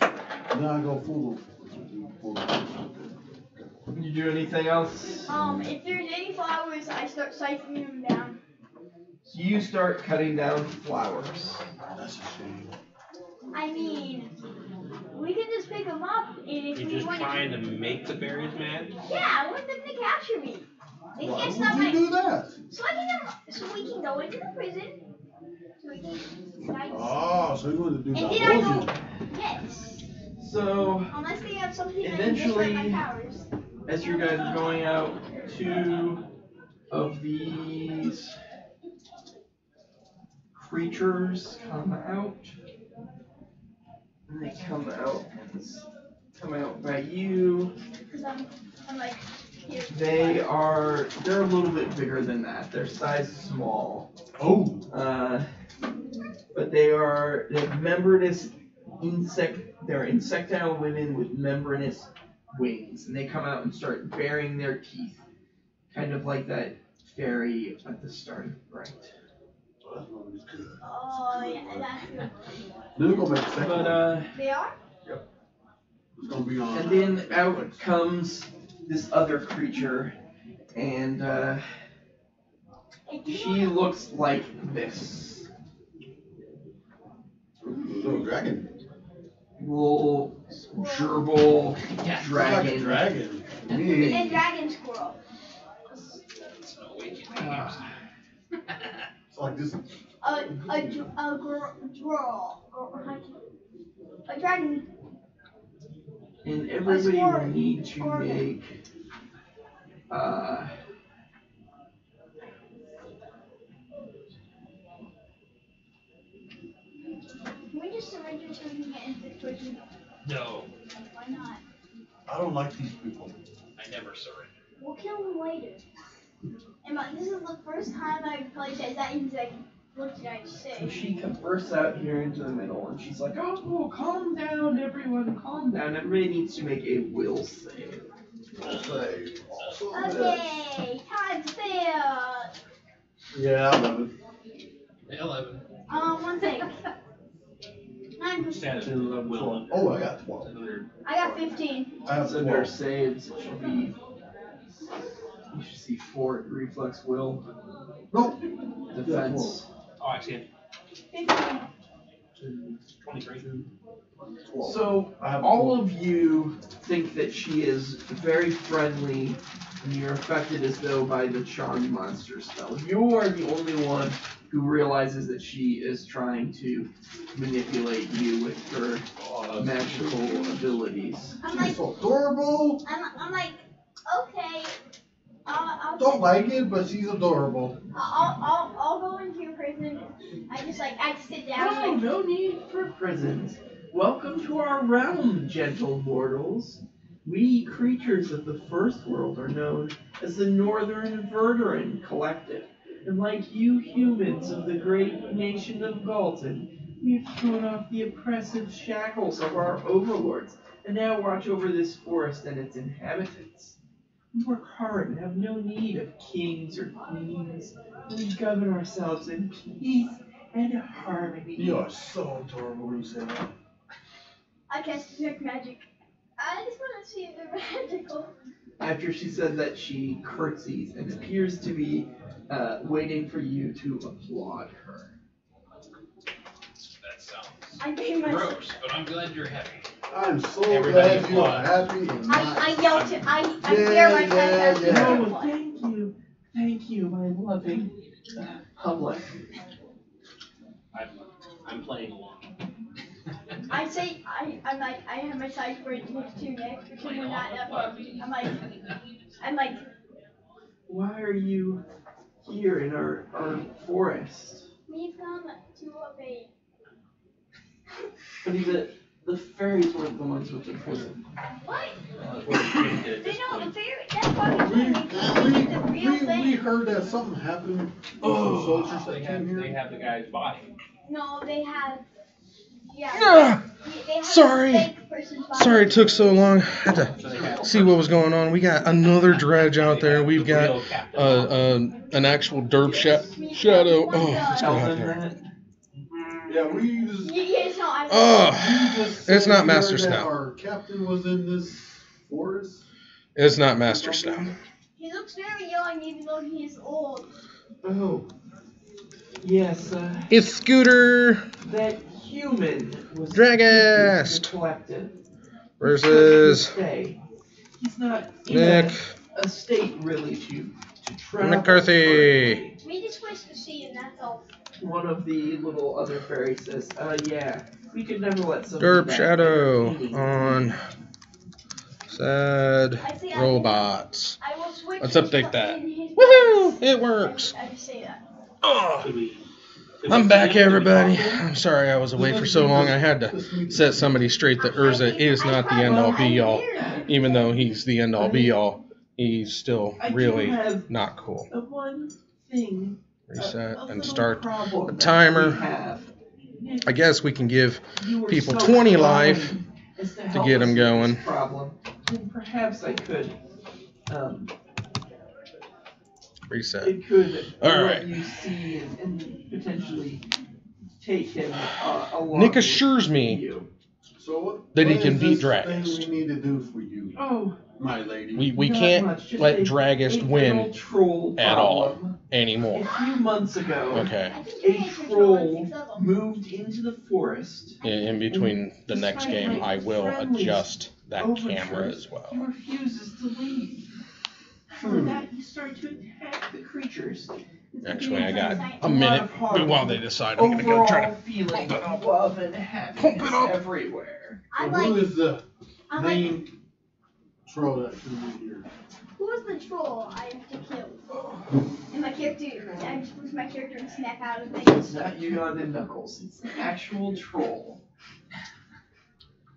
then I go full. You do anything else? If there's any flowers, I start siphoning them down. So you start cutting down flowers. That's a shame. I mean, we can just pick them up, and if You're we just want trying to make the berries mad? Yeah, I want them to capture me. They Why can't would stop you my. do that? So we can go into the prison. So we can. Right? Oh, so you want to do And that? then I go. Yes. So Unless they have something that can Eventually- destroy my powers. as you guys are going out, two of these creatures come out. And they come out by you. Because I'm like, here. They're a little bit bigger than that. Their size is small. Oh, But they have membranous they're insectile women with membranous wings. And they come out and start baring their teeth. Kind of like that fairy at the start of Bright. that's gonna be good. Oh, yeah, that's good. Then we're gonna make a second one. But They are? It's gonna be on. and then out comes this other creature, and Hey, do you she wanna- looks like this. Little dragon. Little gerbil Yeah. dragon. Dragon. And dragon squirrel. It's no way you can Ah. It's like this. A dragon. And everybody will need to make Can we just surrender so we can get into the prison? No, Why not? I don't like these people. I never surrender. We'll kill them later. And this is the first time I've played as that insect. What did I So say? she bursts out here into the middle, and she's like, "Oh, calm down, everyone, calm down. Everybody needs to make a will save." Say. Okay, time to fail. Yeah, I love it. 11. One thing. 9%. Status of will. Oh, I got 12. Another. I got 15. I have So their 12. saves should be. You should see fort, reflex, will, Nope. defense. Oh, I see it. 15. 23. 12. So I have all 12. of you think that she is very friendly, and you're affected as though by the charm monster spell. You are the only one who realizes that she is trying to manipulate you with her magical abilities. I'm She's like, so adorable. I'm like, okay. I'll Don't like it, but she's adorable. I'll go into your prison. I sit down. No, Like, no need for prisons. Welcome to our realm, gentle mortals. We creatures of the first world are known as the Northern Verduran Collective. And like you humans of the great nation of Galton, we've thrown off the oppressive shackles of our overlords and now watch over this forest and its inhabitants. We work hard and have no need of kings or queens. We govern ourselves in peace and harmony. You are so adorable when you say that. I cast detect magic. I just want to see if they're magical. After she said that, she curtsies and appears to be waiting for you to applaud her. That sounds I gave myself. gross, but I'm glad you're happy. I'm so Everybody glad you are applaud. happy and I nice. yelled to. I Yeah, dare myself yeah, to yeah. Oh, applaud. thank you, my loving public. I'm playing along. I say I'm like I have my side for next to your neck because we're not up. I'm like Why are you here in our forest. We've come to a bait. But the fairies weren't the ones with the prison. What? We're restricted at They this know the point. fairy. That's why we can't the real We thing. heard that something happened with some soldiers that came They here. have the guy's body. No, they have. Yeah. Ah, They have sorry. a fake person's body. sorry it took so long. Had to So they have see what was going on. We got another dredge out there. We've the got real Captain an actual derp shadow. Oh, let's go Tell out them there. that. Yeah, we just. Yes, no, I. Oh, You just it's said not you Master heard that Snow. Our captain was in this forest. It's not Master Snow. He looks very young, even though he is old. Oh. Yes, It's Scooter that human was Dragast collected. versus Stay. He's not in Nick a state really to travel. McCarthy. We just wish to see, and that's all. One of the little other fairies says, yeah, we could never let somebody Derp that Shadow entertaining on Sad I say Robots. I will switch. Let's his update that. in his Woohoo! box. It works. I just say that. Oh, Could we- could I'm we back, see him? Could we talk everybody. to him? I'm sorry I was away for so long. I had to set somebody straight that Urza is not the end all be all. Even though he's the end all be all, he's still I do really have not cool. the one thing. Reset a and little start problem the that timer. we have. I guess we can give You were people so 20 kind life as to to help get us 'em with going. this problem, and perhaps I could, reset. it could All let right. you see and potentially take him along. Nick with assures me you. So what? That he what can is beat this Dragast. thing we need to do for you, Oh, my lady? we not can't much, just let a Dragast little win troll at all problem. anymore. A few months ago, Okay. I think a you can control troll six of them. moved into the forest. In between the next game, I will adjust that camera as He well. refuses to leave. For that, he started to attack the creatures. Actually, I got a lot minute of harm. while they decide I'm gonna go try Overall to feeling of love and happiness Pump it up. everywhere. I'm So who like, is the I'm like, main troll that came in here? who is the troll I have to kill? And my character, I just push my character and snap out of It's things. not Yugon and Knuckles. It's an actual troll.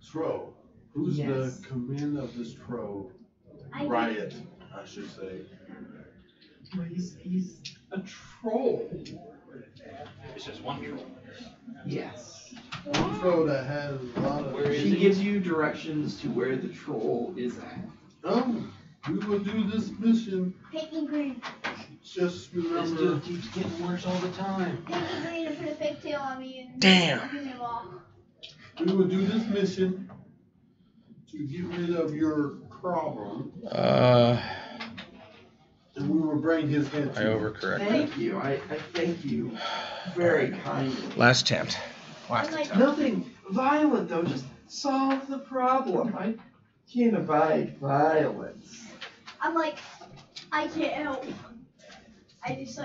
Troll. Who's Yes. the command of this troll? I Riot, I should say. Well, he's a troll. It's just one troll. Yes. One troll that has a lot of. Where is She he? gives you directions to where the troll is at. Oh, we will do this mission. Pink and green. Just This remember. dude keeps getting worse all the time. Pink and green and put a fake tail on me and Damn. give me a law. We will do this mission to get rid of your problem, and we will bring his head I to you. overcorrected. Thank you. I thank you very kindly. Last attempt. Last I'm like, attempt. Nothing violent though, just solve the problem. I can't abide violence. I'm like, I can't help. I just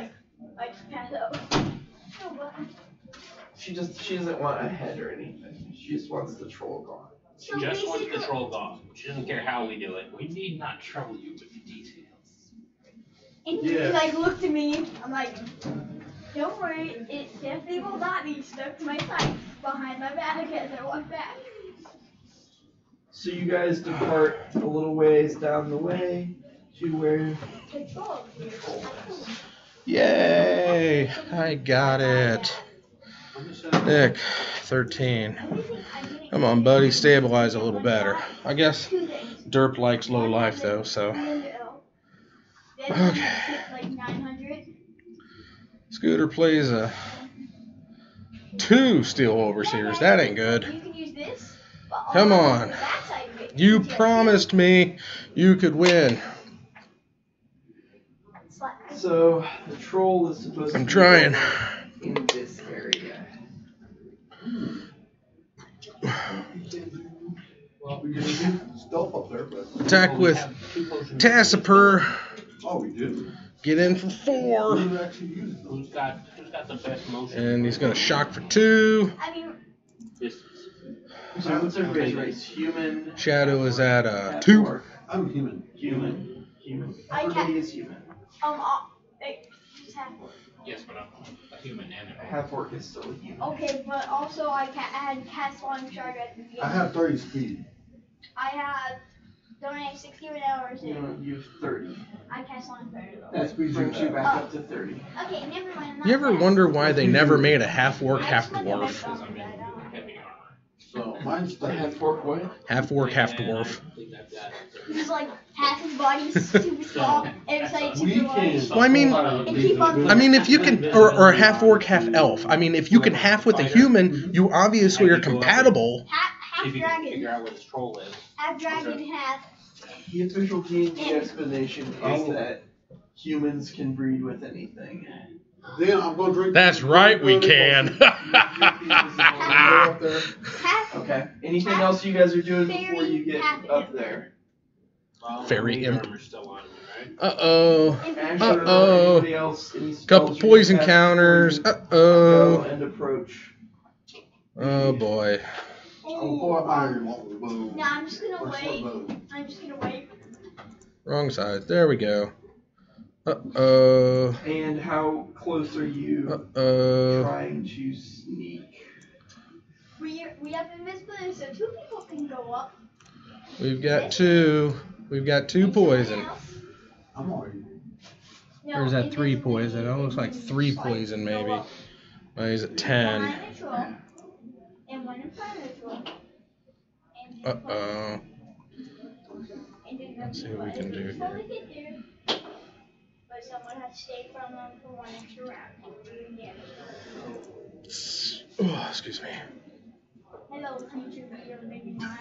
pass out. Oh, but She doesn't want a head or anything. She just wants the troll gone. She just wants basically- control gone. She doesn't care how we do it. We need not trouble you with the details. And Yeah. he like looked at me. I'm like, don't worry, it definitely will not be stuck to my pipe behind my back as I walk back. So you guys depart a little ways down the way to where Control. the troll is. Yay! I got it. Nick, 13. Come on, buddy, stabilize a little better. I guess Two things. Derp likes low life though, so. Okay. Like 900. Scooter plays 2 Steel Overseers. That ain't good. You can use this. But Come on on. the backside of it, You can just promised me you could win. slap. So the troll is supposed I'm to trying. be in this area. Well, we can do stealth up there, but. Attack with Two potions. Tassiper. Oh, we do. Get in for 4. Who actually uses those? Who's got the best motion? And he's gonna shock for 2. I mean, Distance. So what's everybody's race? Human. Shadow is at 2. Orc. I'm human. Human. I Everybody can- is human. like, half orc. Yes, but I'm a human and a Half orc is still a human. Okay, but also I had cast Flying Charge at the beginning. I have 30 speed. I have donate 61 hours You in. know, you have 30. I cast Flying Charge though. That brings you back up to 30. Okay, never mind. You ever wonder why they never made a half orc, half dwarf? because I'm in heavy armor. So mine's The 30. half orc what? Half orc, half And dwarf. I think I've got He's like half his body's super small, and it's like We super can. large. Well, I mean- And keep on. I mean, if you can, or half orc, half elf. I mean, if you can half with a human, you obviously are compatible. Half if you can dragon, figure out where this troll is. half dragon, half. The official D&D explanation is that humans can breed with anything. Then I'm going to drink. That's right, we can. Go up there. Half Okay. Anything else you guys are doing before you get Fairy up there? Well, Fairy the imp. armor's still on me, right? Uh-oh. Asher, Uh-oh. anybody else? Any spells Couple you're gonna poison cast counters. before you Uh-oh. Go and approach. Oh, boy. Oh, boy, iron bow. No, I'm just gonna Or wait. short bow. I'm just gonna wait. Wrong side. There we go. Uh-oh. And how close are you Uh-oh. trying to sneak? We have invisibility, so 2 people can go up. We've got two. We've got 2 And someone poison. else- I'm already. No, Or is that 3 invisibility poison? It looks like means 3 twice poison, go maybe. up. Oh, he's at One 10. behind the troll, and one in front of the troll. And then Uh-oh. And then Let's see what we can do before here. we get there, but someone has to stay from them for 1 extra round. Yeah. Oh, excuse me. Hello, future, but you're maybe not.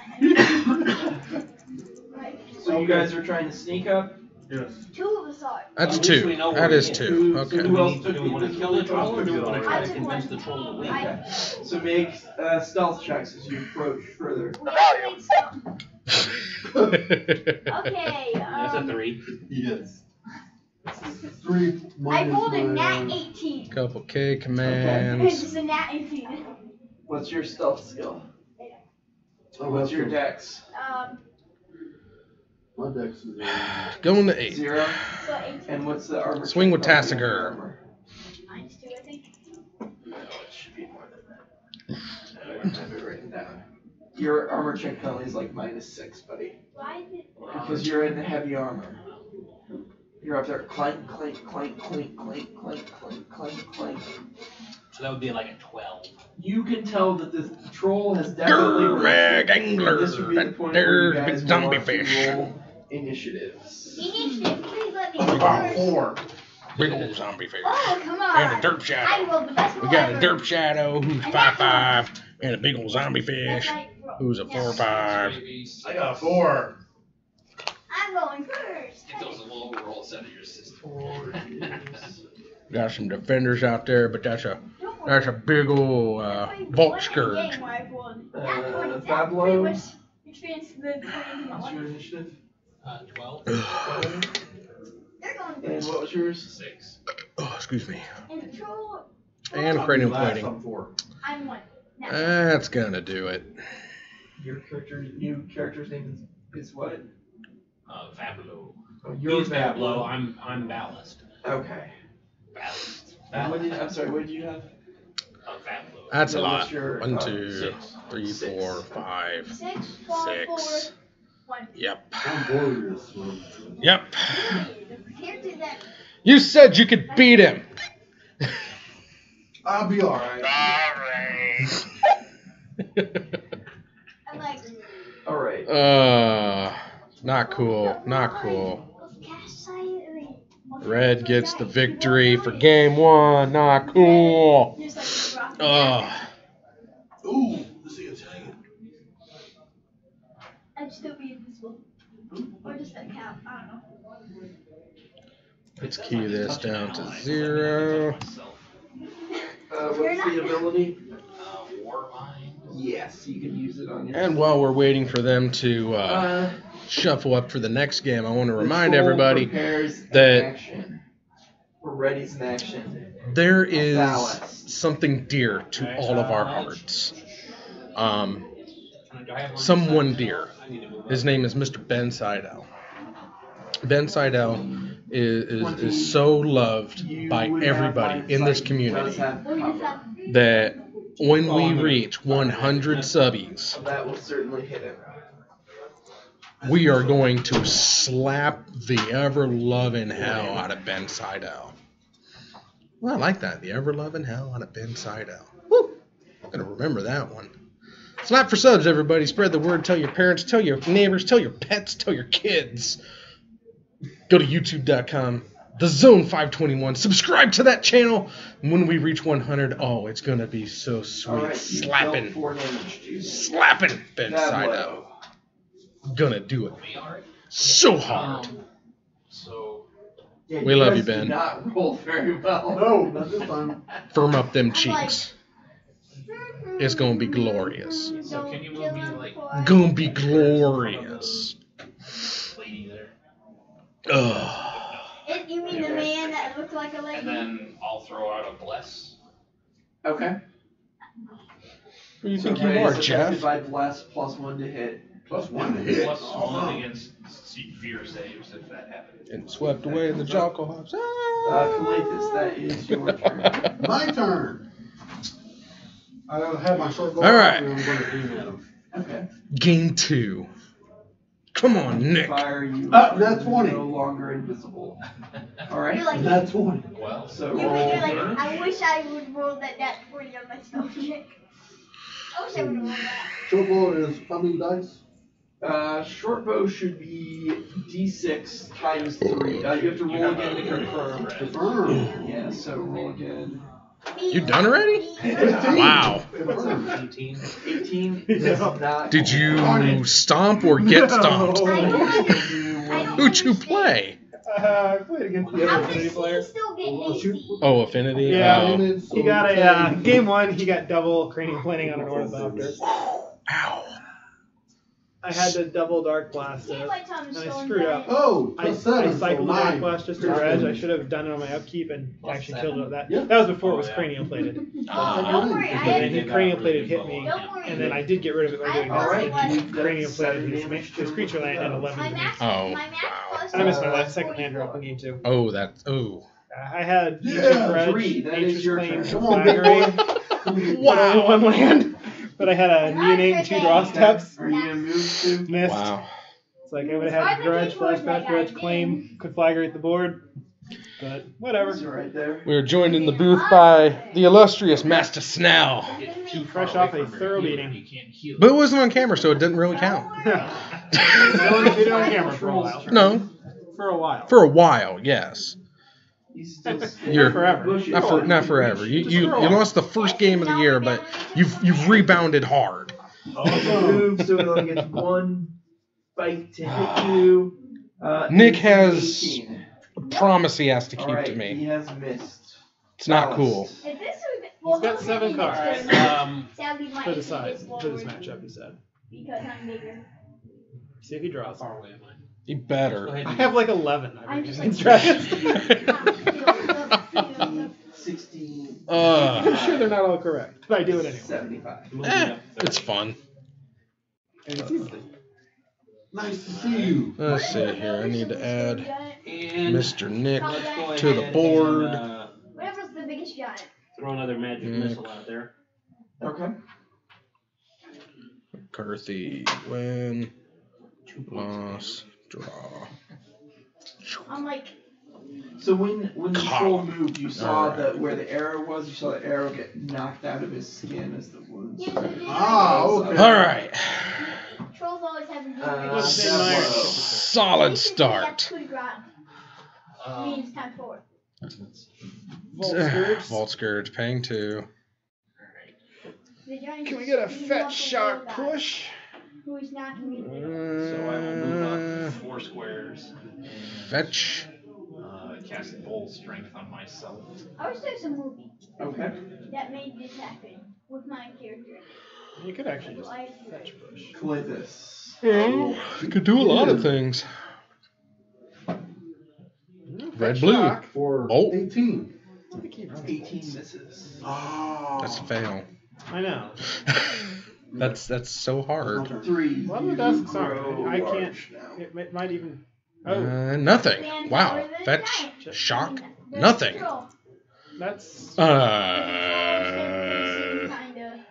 Right. So you guys are trying to sneak up? Yes. 2 of us are. That's At least 2. we know That where is he is. 2. Who Okay. else Do took we want to the kill the troll or do we want to try I to took convince one. the troll to leave? I- So make stealth checks as you approach further. We have to make some. Okay, That's a 3. Yes. 3 I minus rolled a nat my- 18. Couple K It's commands. just a nat 18. What's your stealth skill? Oh, What's your dex? dex? My dex is Going to 8. 0. So 18. And what's the armor? Swing with check on your Tassiger. armor? Minus 2, I think. No, it should be more than that. I don't have it written down. Your armor check penalty is like -6, buddy. Why did. Because you're in the heavy armor. You're up there, clank, clank, clank, clank, clank, clank, clank, clank, clank. So that would be like a 12. You can tell that the troll has definitely Greg rested, Angler. and this would be the That point where you there's guys big will zombie want to fish. roll initiatives. Initiative, please let me go about first. 4. Big old zombie fish. Oh, come on. And a derp I shadow. rolled the best We roll got a ever. derp shadow who's 5'5", and a big old zombie That's fish right, roll. who's a Yeah. 4'5". I got a 4. I'm rolling first. Get those low rolls out of your system. Got some defenders out there, but that's a Don't worry. big old I played Vault one Scourge. game where I've won. Uh, That pretty Fablo? much experienced the point in my What's your life. initiative? 12. They're going And first. what was yours? 6. Oh, excuse me. And the troll, And cranium Last plating. on 4. I'm 1. Now, That's gonna do it. Your new character's name is what? Fablo. Oh, He's Fablo. I'm Ballast. Okay. Ballast. And what did, I'm sorry, what did you have? Fablo. That's a Yeah, lot. what's your, 1, 2, 6. 3, Six. 4, 5. 6, 5, 4, 6. 1. Yep. I'm bored of this one. Yep. The character that You said you could beat him. I'll be alright. I'm like, Alright. Not cool. Not cool. cast silently. Red gets the victory for game 1. Not cool. Just like rock. Ooh, this is Italian. I'd still be invisible. Or just that count. I don't know. Let's key this down to 0. What's the ability? Warmind. Yes, you can use it on your. And while we're waiting for them to shuffle up for the next game, I want to remind everybody that action. Or readies an action. there is Ballast. something dear to all of our hearts. Do I have one? Someone dear. I need to move His up. name is Mr. Ben Seidel. Ben Seidel is so loved by everybody in this community that when we reach 100 subbies, That will certainly hit him. we are going to slap the ever-loving hell out of Ben Seidel. Well, I like that. The ever-loving hell out of Ben Seidel. Woo! I'm going to remember that one. Slap for subs, everybody. Spread the word. Tell your parents. Tell your neighbors. Tell your pets. Tell your kids. Go to youtube.com. The Zone 521. Subscribe to that channel. And when we reach 100, oh, it's going to be so sweet. Alright, Slapping. 4 damage to you. Slapping Ben Seidel. Gonna do it so hard. So Yeah, We love guys you, Ben. Did not roll very well. No, not this time. Firm up them cheeks. It's gonna be glorious. So can you move me like Gonna be glorious. lady there? Ugh. You mean the man that looked like a And lady? then I'll throw out a bless. Okay. Who do you So think you Ray are, is Jeff? affected by bless +1 to hit. +1 to hit. Plus one against fear saves if that happens. And swept away in the Jocko Hops. Calathus, that is your turn. My turn. I have my short bow. All right. And I'm going to aim at him. Okay. Game 2. Come on, Nick. Fire, you That's 20. no longer invisible. Alright. You're like, That's 20. Well, So you're roll. like, I wish I would roll that 40 on my spell check. I wish I would have rolled that. Short bow is how many dice? Short bow should be D6 times 3. You have to roll again to confirm. Confirm. Yeah, so roll again. You done already? 15. Wow. Confirm. 18. 18 does not. Did you stomp or get stomped? I don't understand. Who'd you play? I played against the How other does Affinity he player. still get Well, AC? shoot. Oh, Affinity? Yeah. Oh. He got a game 1. He got double cranial planing on an ornithopter. Ow. I had to double dark blast it, Can't wait till I'm and I slowing screwed down. up. Oh, I +7. cycled so the dark 9. blast just to reg. I should have done it on my upkeep and actually killed it with that. Yeah. That was before it was cranial plated. Oh, don't worry. I And then had he cranial plated hit me, Don't worry. and then I did get rid of it by doing Alright, this. you've He cranial done plated 7 his creature land at 11 My to me. max, Oh, my max wow. plus And I missed my was last second hand 44. drop in game 2. Oh, that's. Oh. I had Yeah, Reg, 3, that is Nature's your Claim, turn. Come on, big Flaggering, boy. only one land, but I had a neonate and 2 draw steps. Are you gonna move to? Missed. Wow. It's like I would have had Grudge, Flashback, Grudge, Claim, could flagrate the board, but whatever. It's right there. We are joined in the booth by the illustrious Master Snell. Fresh off a thorough beating. You can't heal. But it wasn't on camera, so it didn't really count. They did on camera for a while. No, For a while. for a while, yes. He's still standing You're- Forever. bushes. Not forever. You lost the first game of the year, but you've rebounded hard. Move, so it only gets 1 bite to hit you. Nick 18. has a promise he has to keep Alright, to he me. has missed. It's not cool. If this was, He's got 7 cards Sadly, my for the AC side, is for this lower matchup, he said. because I'm bigger. See if he draws. Far away am I? You better. I have like 11. I I'm think, just against like dragons. 16. I'm sure they're not all correct, but I do it anyway. 75. It's fun. And it's easy. Nice to see you. Let's see here. I need to add And Mr. Nick let's go ahead to the and, board. Whatever's the biggest giant. throw another magic Mm. missile out there. Okay. McCarthy, win, loss, draw. I'm like, So when the Cow. troll moved, you saw Alright. where the arrow was. You saw the arrow get knocked out of his skin as the wounds. Ah, okay. All right. trolls always have a good Let's say that mine. was- Solid start. Means time 4. Vault Scourge. Vault Scourge, paying 2. Can we get a fetch shock push? Who is knocking me? So I will move up 4 squares Fetch. and cast Bull Strength on myself. I wish there was a movie Okay. that made this happen with my character. You could actually just fetch push. Play this. You could do a lot of things. Red, blue. Shock. For Oh. 18. 18 misses. Oh. That's a fail. I know. That's so hard. 3. Well, the You desks grow aren't. I can't. large now. It might even Nothing. Band Wow. power than Fetch. giant. Shock. The Nothing. girl. That's Kinda.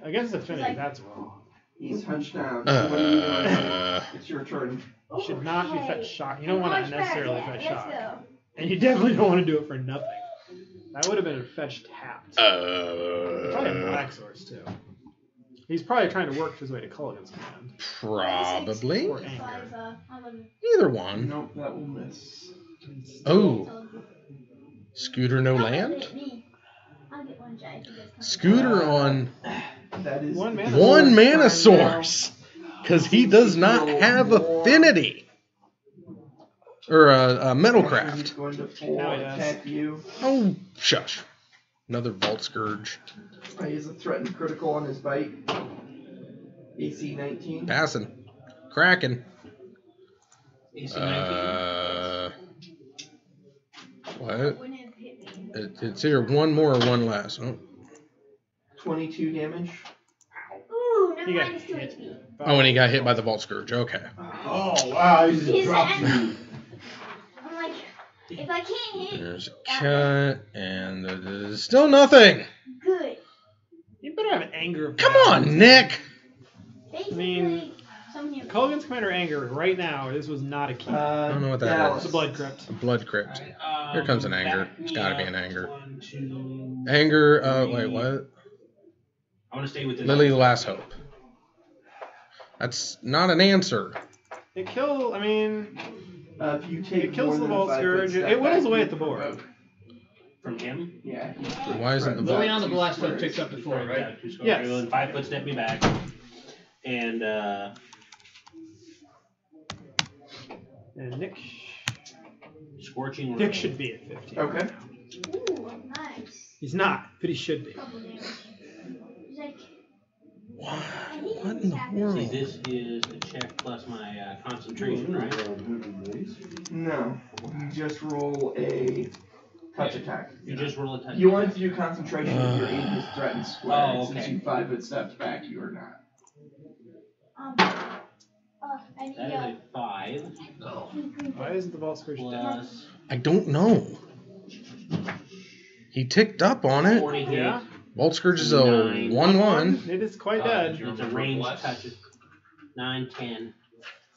against affinity. like- That's wrong. He's hunched down. So what do you do? It's your turn. You should not be fetch shock. You don't want to necessarily fetch shock, Let's and you definitely don't want to do it for nothing. That would have been a fetch tapped. Probably a black source too. He's probably trying to work his way to Culligan's command. Probably. Or anger. Either one. Nope, that will miss. Oh. Scooter no land? Scooter on That is One the mana. one fourth mana time source. Because he does not have affinity. Or now. He's Metalcraft. going to full Now he does. attack you. Oh, shush. Another Vault Scourge. He has a threatened critical on his bite. AC 19. Passing. Cracking. AC 19. What? It's either one more or one less. Oh, 22 damage. Ooh, never You got mind, it's 2 hit. HP. oh, and he got hit by the Vault Scourge. Okay. Oh, wow, he just He's dropped an- you. I'm like, if I can't hit, There's a cut, and there's still nothing. good. You better have anger. Come on, Nick. Basically, some heal. Culligan's commander anger right now. This was not a key. I don't know what that Dallas. It's a blood crypt. A Blood Crypt. Here comes an anger. back It's me gotta be up. an anger. 1, 2. Anger, wait, what? I want to stay within. Lily the Last Hope. That's not an answer. It kills. I mean, If you take it kills more the than a Vault 5 foot Scourge. step It whittles back, away you at the board. provoke. From him. Yeah. he's Why isn't the threatened. Liliana the Last Hope Squares. takes up to 4, right? Yeah, 2 squares. Yes. And 5 foot step me back. And And Nick scorching. Nick should be at 15. Okay. Ooh, nice. He's not, but he should be. Couple damage. He's like, What? What in the See, world? this is a check plus my concentration, right? No. You just roll a touch attack. You just roll a touch. You wanted to do concentration if you're in his threatened square. Oh, Since okay. you 5 foot steps back, you are not. I need That is a 5 Why isn't the Vault Scourge dead? plus I don't know. He ticked up on it. 40 hit. Yeah. Vault Scourge is a 9. 1/1. It is quite dead. It's a range touch. 9, 10.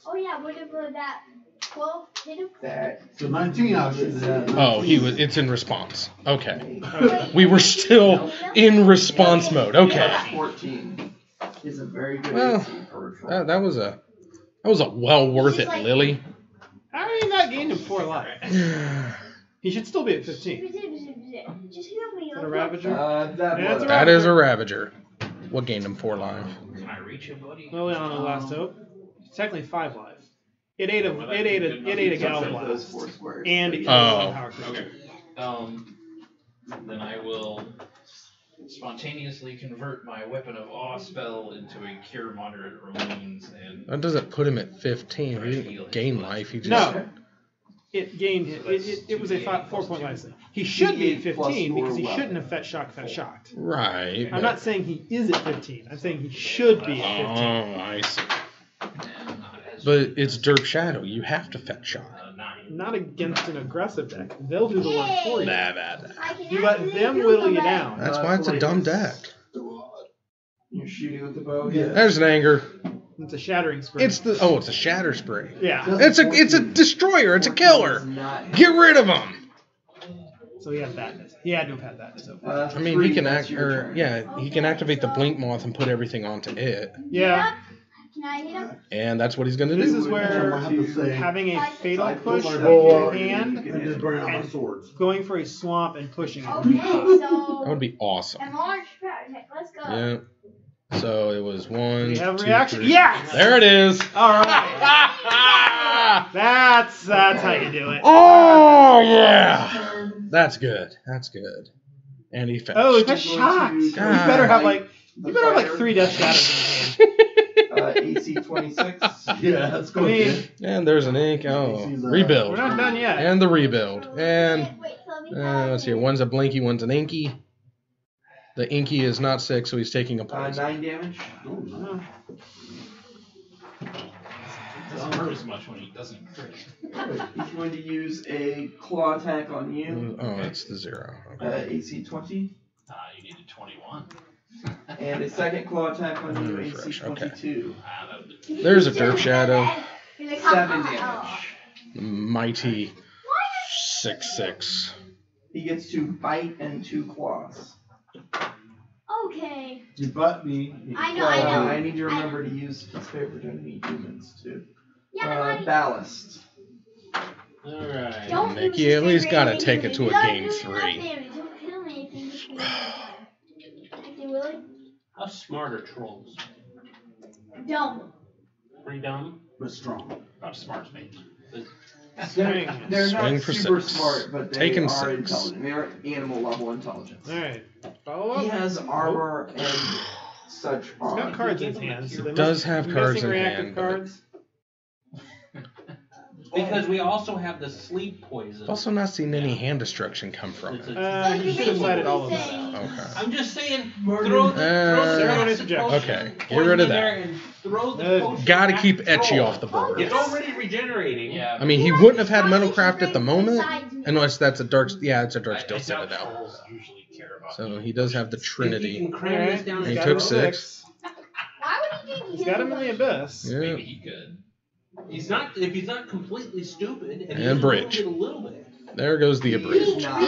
Oh yeah, whatever that 12 hit him. That. So 19 out of Oh, it's in response. Okay. Wait, We were still in response mode. Okay. 14 is a very good Well, AC for a troll. That was a well worth it, Lily. How are you not gained him 4 life? He should still be at 15. Just heal me. Is that a Ravager? That Yeah, was that's a That is a Ravager. What gained him 4 life? Can I reach you, buddy? Liliana the Last Hope. It's technically 5 life. It ate a Gal those Blast. 4 squares. And it killed Oh. one power creature. Then I will spontaneously convert my Weapon of Awe spell into a Cure Moderate Remains and That doesn't put him at 15. He didn't gain life. He just. No. It gained it was a 4-point life save. He should be at 15 because he shouldn't have fetched shocked. Right. I'm not saying he is at 15. I'm saying he should be at 15. Oh, I see. But it's Derp Shadow. You have to fetch shock. 9. Not against an aggressive deck. They'll do the work for you. I can You let actually them do whittle you something. down. That's why it's a dumb deck. You're shooting with the bow. There's an anger. It's a shattering spray. It's a Shatter Spray. Yeah. It's a destroyer. It's a killer. Get rid of him. So he had that. He had to have had that. So. I mean, he can he can activate the Blink Moth and put everything onto it, Yeah. Can I hit him? and that's what he's gonna This do. is where I have to say- having a fatal Five push foot in step. your hand, And just burn out my swords. going for a swamp and pushing it. Okay, so. That would be awesome. Enlarged power attack. Let's go. Yeah. So it was Do 1, you have a 2, reaction? 3. Yes! There it is. All right. That's how you do it. Oh yeah. That's good. That's good. And he fetched. Oh, that's shocked. You better have like 3 Death Shadows in your hand. AC 26. Yeah, that's I good. mean, And there's an ink. Oh, we're rebuild. not done yet. And the rebuild. And Wait, so let me let's see. One's a blinky, one's an inky. The inky is not sick, so he's taking a poison. 9 damage. Doesn't hurt as much when he doesn't crit. He's going to use a claw attack on you. Oh, it's the 0. Okay. AC 20. You needed 21. And a second claw attack on you, AC Refresh, okay. 22. That would be There's a Derp Shadow. 7 damage. Mighty 6/6. He gets to bite and 2 claws. Okay. You butt me. I know, I know. I need to remember to use his favorite enemy humans too. Yeah, but Ballast. Alright. don't Nick, use you at your least gotta favorite take it enemy. to a You game don't do enough 3. damage. Don't kill me if you just do that. Actually, Willie? How smart are trolls? Dumb. Pretty dumb? But strong. about as smart as me. They're Swing not for super 6. smart, but they Taking are 6. intelligent. They're animal level intelligence. Alright. Follow up. He has armor and such He's got armor. cards in his hand. So they Does must- have I'm cards guessing in reactive hand, but- cards. Because we also have the sleep poison. I've also not seen any hand destruction come from It's it. a- You should have cited all of this out. Okay. I'm just saying, throw the Ceremony toxic suggestion. potion Okay, get poison rid of in that. there and throw the potion Gotta back keep to Etchy troll. off the board. It's already regenerating. Yeah. I mean, he wouldn't have had Metalcraft at the moment, unless that's a Dark. Yeah, it's a Dark Steel I doubt Citadel. trolls usually care about So he does have the If you Trinity. can cram this down He He's his got took him throat, 6. Why would you think He's got him in the abyss. Yeah. Maybe he could. He's not. If he's not completely stupid, and, And he's bridge. a little bit. There goes the abridged. He's not.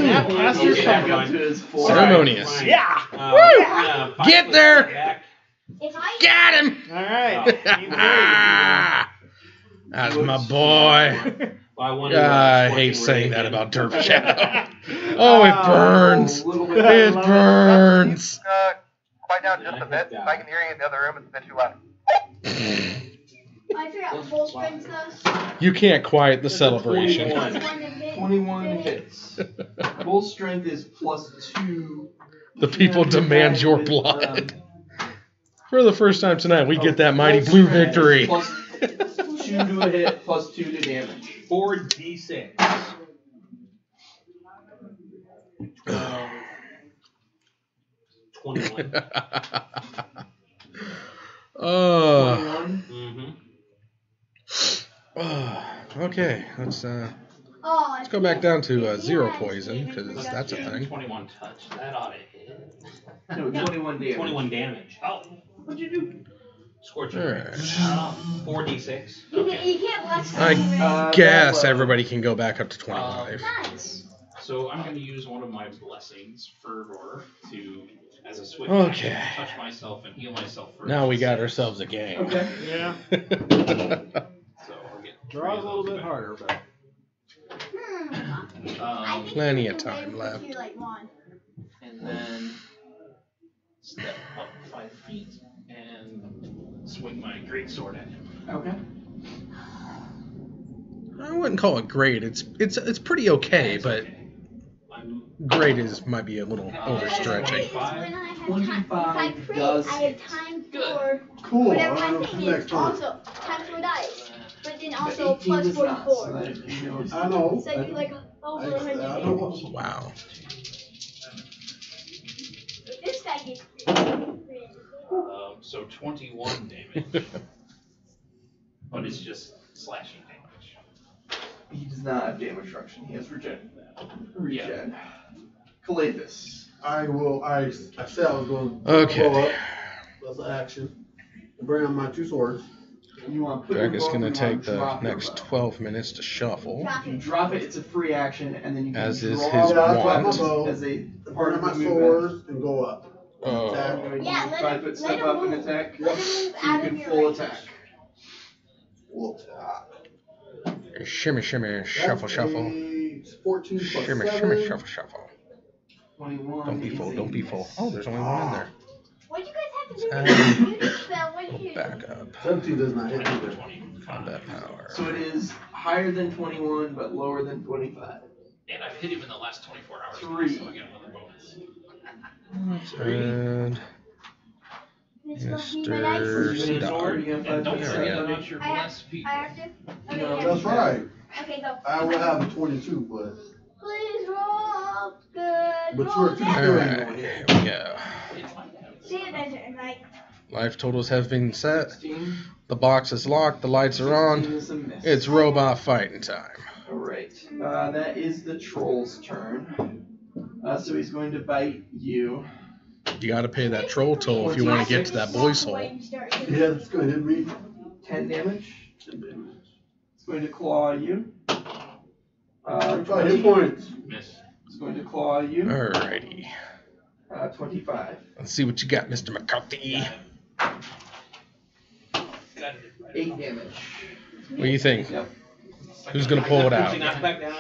Yeah, pass your Back phone. up to his full. Ceremonious. Fine. Yeah. Five Get foot there! back. If I Got him! Alright. That's my boy. Well, I wanted I to- hate saying that again. about Derp Shadow. Oh, it burns. A little bit. It burns. Quiet down just a bit. I can hear you in the other room. It's a bit too loud. I forgot what full strength does. You can't quiet the celebration. 21 hits. Bull strength is +2. The people demand your blood. For the first time tonight, we get that mighty blue victory. +2 to a hit, +2 to damage. 4d6. 21. Oh. 21. Mm-hmm. Okay, let's Oh, go back down to 0 poison, because that's a thing. 21 touch. That ought to hit. No, 21 damage. 21 damage. Oh, what'd you do? Scorch. Alright. 4d6. You can't watch I that. guess everybody can go back up to 25. Nice. So I'm going to use one of my blessings, Fervor, to, as a swift Okay. action, touch myself and heal myself first. Now we got ourselves a game. Okay. Yeah. So I'll get Draws a little bit harder, but. I think Plenty you of can time wait left. if you, like, want. And then step up 5 feet and swing my greatsword at him. Okay. I wouldn't call it great. It's pretty okay, but I'm great might be a little overstretching. When I had time, 25 if I crit, does I had time Good. for Cool. whatever I my don't thing know is. next time. Also, time for dice. But then also 18 plus is not, so 44. that, you know, I know. So you like over 100 I damage. know. Wow. If this guy gets So 21 damage. But it's just slashing damage. he does not have damage reduction. He has regen. Regen. Calathus. I said I was going to Okay. blow up. That's an action. And bring out my 2 swords. You want to put Drag your is bow, going you to wanna take the drop your next bow. 12 minutes to shuffle. drop You it. drop it, it's a free action, and then you can As is draw his the wont. weapon as a part Bring of out the my movement. swords and go up. Oh. Attack. Yeah, let Try him- to let step him up and move. attack. Let him move So you out of can your full range. attack. Full attack. Shimmy, shimmy, shuffle, That's shuffle. a 14 plus Shimmy, 7. shimmy, shuffle, shuffle. 21. Don't be is full, a don't be full. miss. Oh, there's only one in there. What you guys have to do with this spell? What did you do? Back up. 17 does not hit either. 20. Combat power. So it is higher than 21, but lower than 25. And I've hit him in the last 24 hours. 3. So I get another bonus. And This must be my Mr. dice. You Stop. have And 5 don't foot Yeah, forget yeah. about your I have- blessed people. I have to? Okay, No, yeah. That's right. Okay, go. I would have a 22, but Please roll good. But roll you're too that. good. Alright, here we go. See you later, right? Life totals have been set. 16. The box is locked. The lights are on. 16 is a miss. It's robot fighting time. Alright. That is the troll's turn. So he's going to bite you. You got to pay that troll toll if you want to get to that boy's hole. Yeah, that's going to hit me. 10 damage. It's going to claw you. 5 20. hit points. Miss. It's going to claw you. Alrighty. 25. Let's see what you got, Mr. McCarthy. 8 damage. What do you think? Yep. Who's going to pull it Is he out? knocked back down?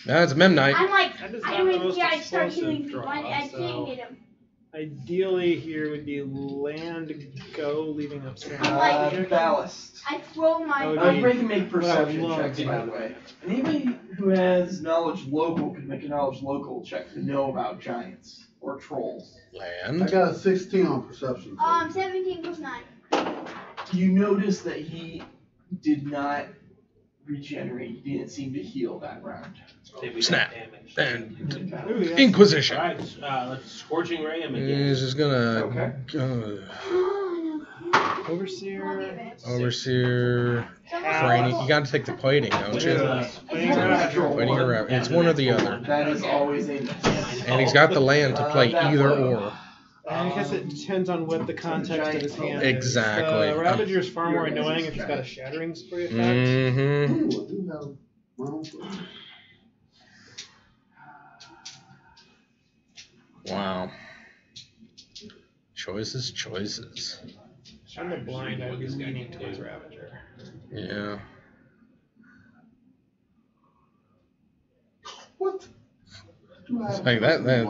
That's Memnite. I'm like, That is I not the went most here, I start explosive healing draw, people. I so- can't hit him. Ideally, here would be land, go, leaving upstairs. Ballast. I throw my. Oh, Everybody can make perception Well, checks, by the way. Anybody who has knowledge local can make a knowledge local check to know about giants or trolls. I Land. got a 16 on perception. 17 plus 9. You notice that he did not regenerate. He didn't seem to heal that round. Did we Snap. take damage? And Ooh, yeah. Inquisition. Alright, let's Scorching Ray him again. He's just gonna Okay. Overseer. overseer. Training. You got to take the plating, don't you? Fighting Ravager. Fighting a rabbit. It's one or the other. That is always a miss. And he's got the land to play either or. I guess it depends on what the context of his hand is. Exactly. The Ravager is far more annoying if he's got a shattering spree effect. Mm-hmm. Ooh, I do have my own thing. Wow. Choices. I'm the blind, I'd be leaning towards Ravager. Yeah. What? Do I have Like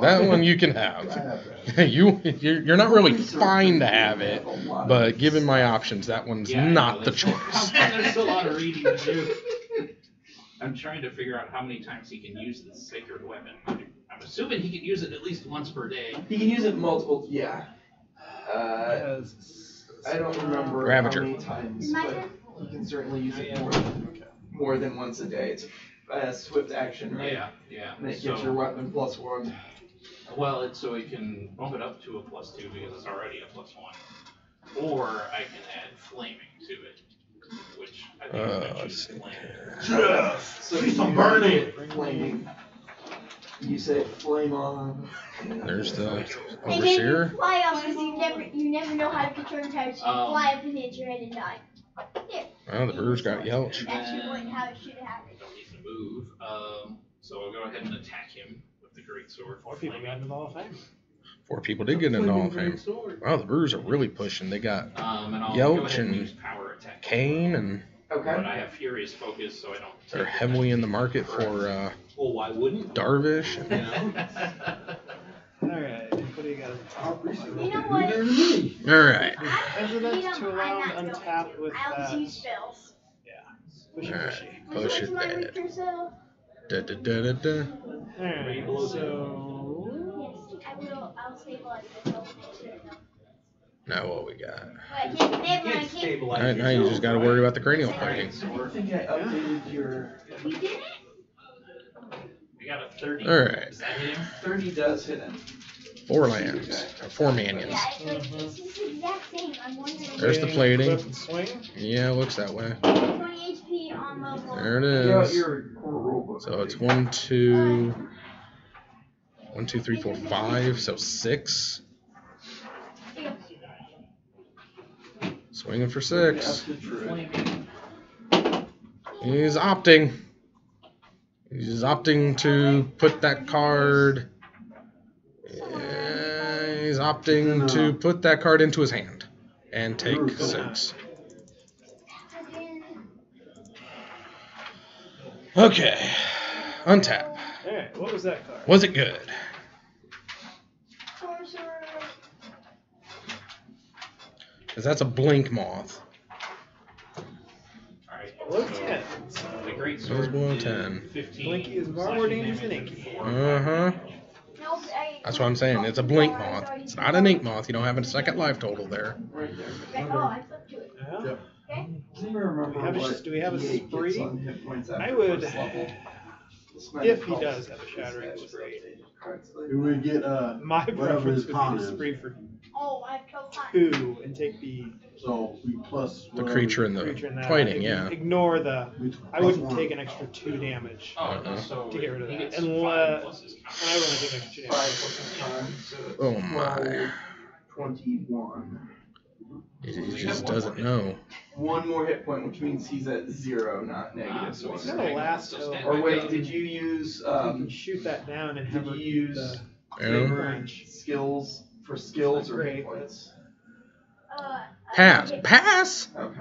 that one you can I have. have that. You're not really fine to have it, but given my options, that one's Yeah, not no, the that's- choice. There's a lot of reading to do. I'm trying to figure out how many times he can use the sacred weapon. I'm assuming he can use it at least once per day. He can use it multiple. Yeah. Because I don't remember Ravager. how many times, My but turn? he can certainly use it Oh, more than once a day. It's a swift action, right? Yeah. And it gives your weapon +1. Well, it's so he can bump it up to a +2 because it's already a +1. Or I can add flaming to it, which I think I'm gonna choose flaming. So Please don't you burn do it. Flaming. You say flame on. There's the And then you overseer. fly up because you never know how to control your types. You fly up and hit your head and die. Here, Oh, the brewer's got Yelch. that's your point, how it should happen. I don't need to move. So I'll go ahead and attack him with the great sword. 4 people got into the Hall of Fame. 4 people did get into the Hall of Fame. Wow, the Brewers are really pushing. They got And I'll Yelch go ahead and and use power attack. Kane, and Okay. But I have furious focus, so I don't. they're heavily in the market for Well, why wouldn't? Darvish. You know? Alright, what do you got? You know what? All right. Residents to allow I'm not untap going with to. I'll that. just use spells. Pushy, All right. pushy. Which Push one's it my dead. weaker self? Da, da, da, da, da. Alright, so. Yes, I'll stabilize myself. Now what we got? But I can't, You never, I can't can't. stabilize All right, now you just got to worry about the cranial plating. I think I updated your. You did it? We got a 30. All right. Does that hit him? 30 does hit him. 4 lands, or 4 manions. Yeah, it's like, it's just the exact same. I'm wondering. There's the plating. Lift and swing. Yeah, looks that way. 20 HP on level. There it Get out is. your core rulebook. So it's 1, 2, 1, 2, 3, 4, 5. So 6. Swinging for 6. That's the truth. Flaming. He's opting. He's opting to put that card. He's opting to put that card into his hand and take 6. Okay. Untap. Alright, what was that card? Was it good? Sorcerer. Because that's a blink moth. Alright. Below so 10. The great It was sword below is 10. 15. Blinky is far more slashing dangerous than damage Inky. and 4 Uh-huh. Nope, That's what I'm saying. It's a blink moth. It's not an ink moth. You don't have a second life total there. Right there. Oh, I flipped to it. Yeah. I Yep. Okay. don't even remember Do we have a what do we have a D8 gets spree? on hit points after I would. first level. If he does have a Shattering Spree. Do we get My whatever preference his would con be to is? spree for Oh, I killed that. 2 and take the So we plus The whatever- creature in the creature in that. fighting, yeah. Ignore the. we I plus wouldn't one. take an extra 2 damage Oh, Uh-uh. so to get rid of he that. gets Unless. 5 plus his con. I would only take an extra 2 5 damage. plus his con, so it's Oh my. 12, 21. He just doesn't know. One more hit point, which means he's at 0, not negative. So He's he's gonna last So till. stand Or back wait, up. did you use You can shoot that down and have did her you keep use the. favorite skills for skills or Great. hit points? Pass. Pass? Okay.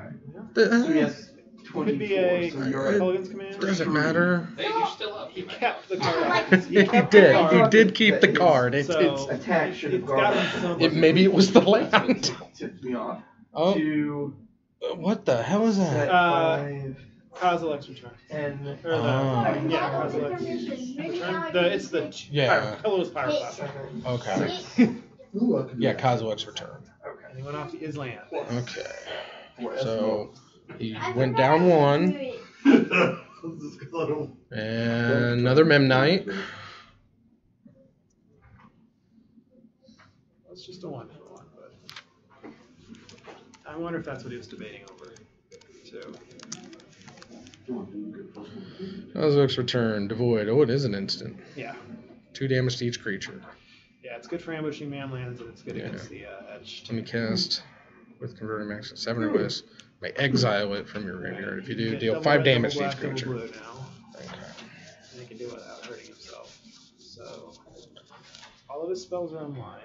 So he The, has 24. Could be a So you're at Pelican's Command. doesn't matter. Hey, you're still up. He You might kept the go. card. He did. He did keep the card. It's So attack should have it's got gone. him some. it maybe it was the land. Tipped me off. Oh, To what the hell is set that? 5, Kozilek's return. 10. Or the. Oh. Yeah, Kozilek's return. It's the. Yeah. Pillow's Pyroclast. Okay. Ooh, I could do Yeah, that. Kozilek's return. And he went off to Island. Okay. For So he went down 1 This is gonna- and another Memnite. It's just a 1 for 1, but. I wonder if that's what he was debating over, too. Kozilek's return. Devoid. Oh, it is an instant. Yeah. 2 damage to each creature. Yeah, it's good for ambushing manlands, and it's good Yeah. against the edged. Let me cast with converting max to 7 or less. May exile it from your graveyard. If you do, deal 5 damage to each creature. Blue now, Okay. and he can do it without hurting himself. So, all of his spells are online.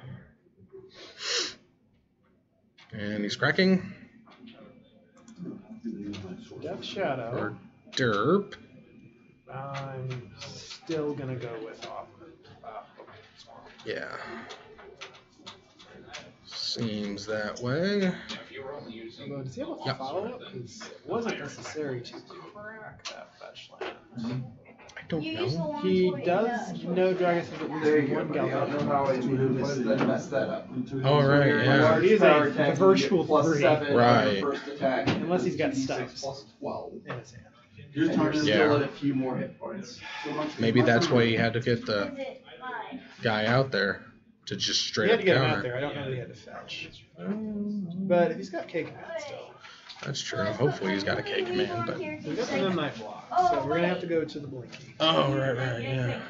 And he's cracking. Death Shadow. Or derp. I'm still gonna go with off. Yeah. Seems that way. If you were only using. Although, does he have a Yep. follow-up? Because it wasn't necessary to crack that fetch land. I don't know. He does know Dragus has at There least you go. one I don't know Galvatron. how I knew this, then messed that up. Oh, right, yeah. Large He is a power attack, you get virtual plus 3. 7 on your Right. first attack. Unless he's got 2d6 stuffs. plus 12. In his hand. Your And turn you're is still Yeah. at a few more hit points. Maybe that's why he had to get the Is it mine? guy out there to just He straight had up to get him out counter. there. I don't know that he had to fetch. But he's got K command still. That's true. Hopefully he's got a K command, but. He's got the Midnight block, so we're gonna have to go to the Blinky. Oh, right, yeah.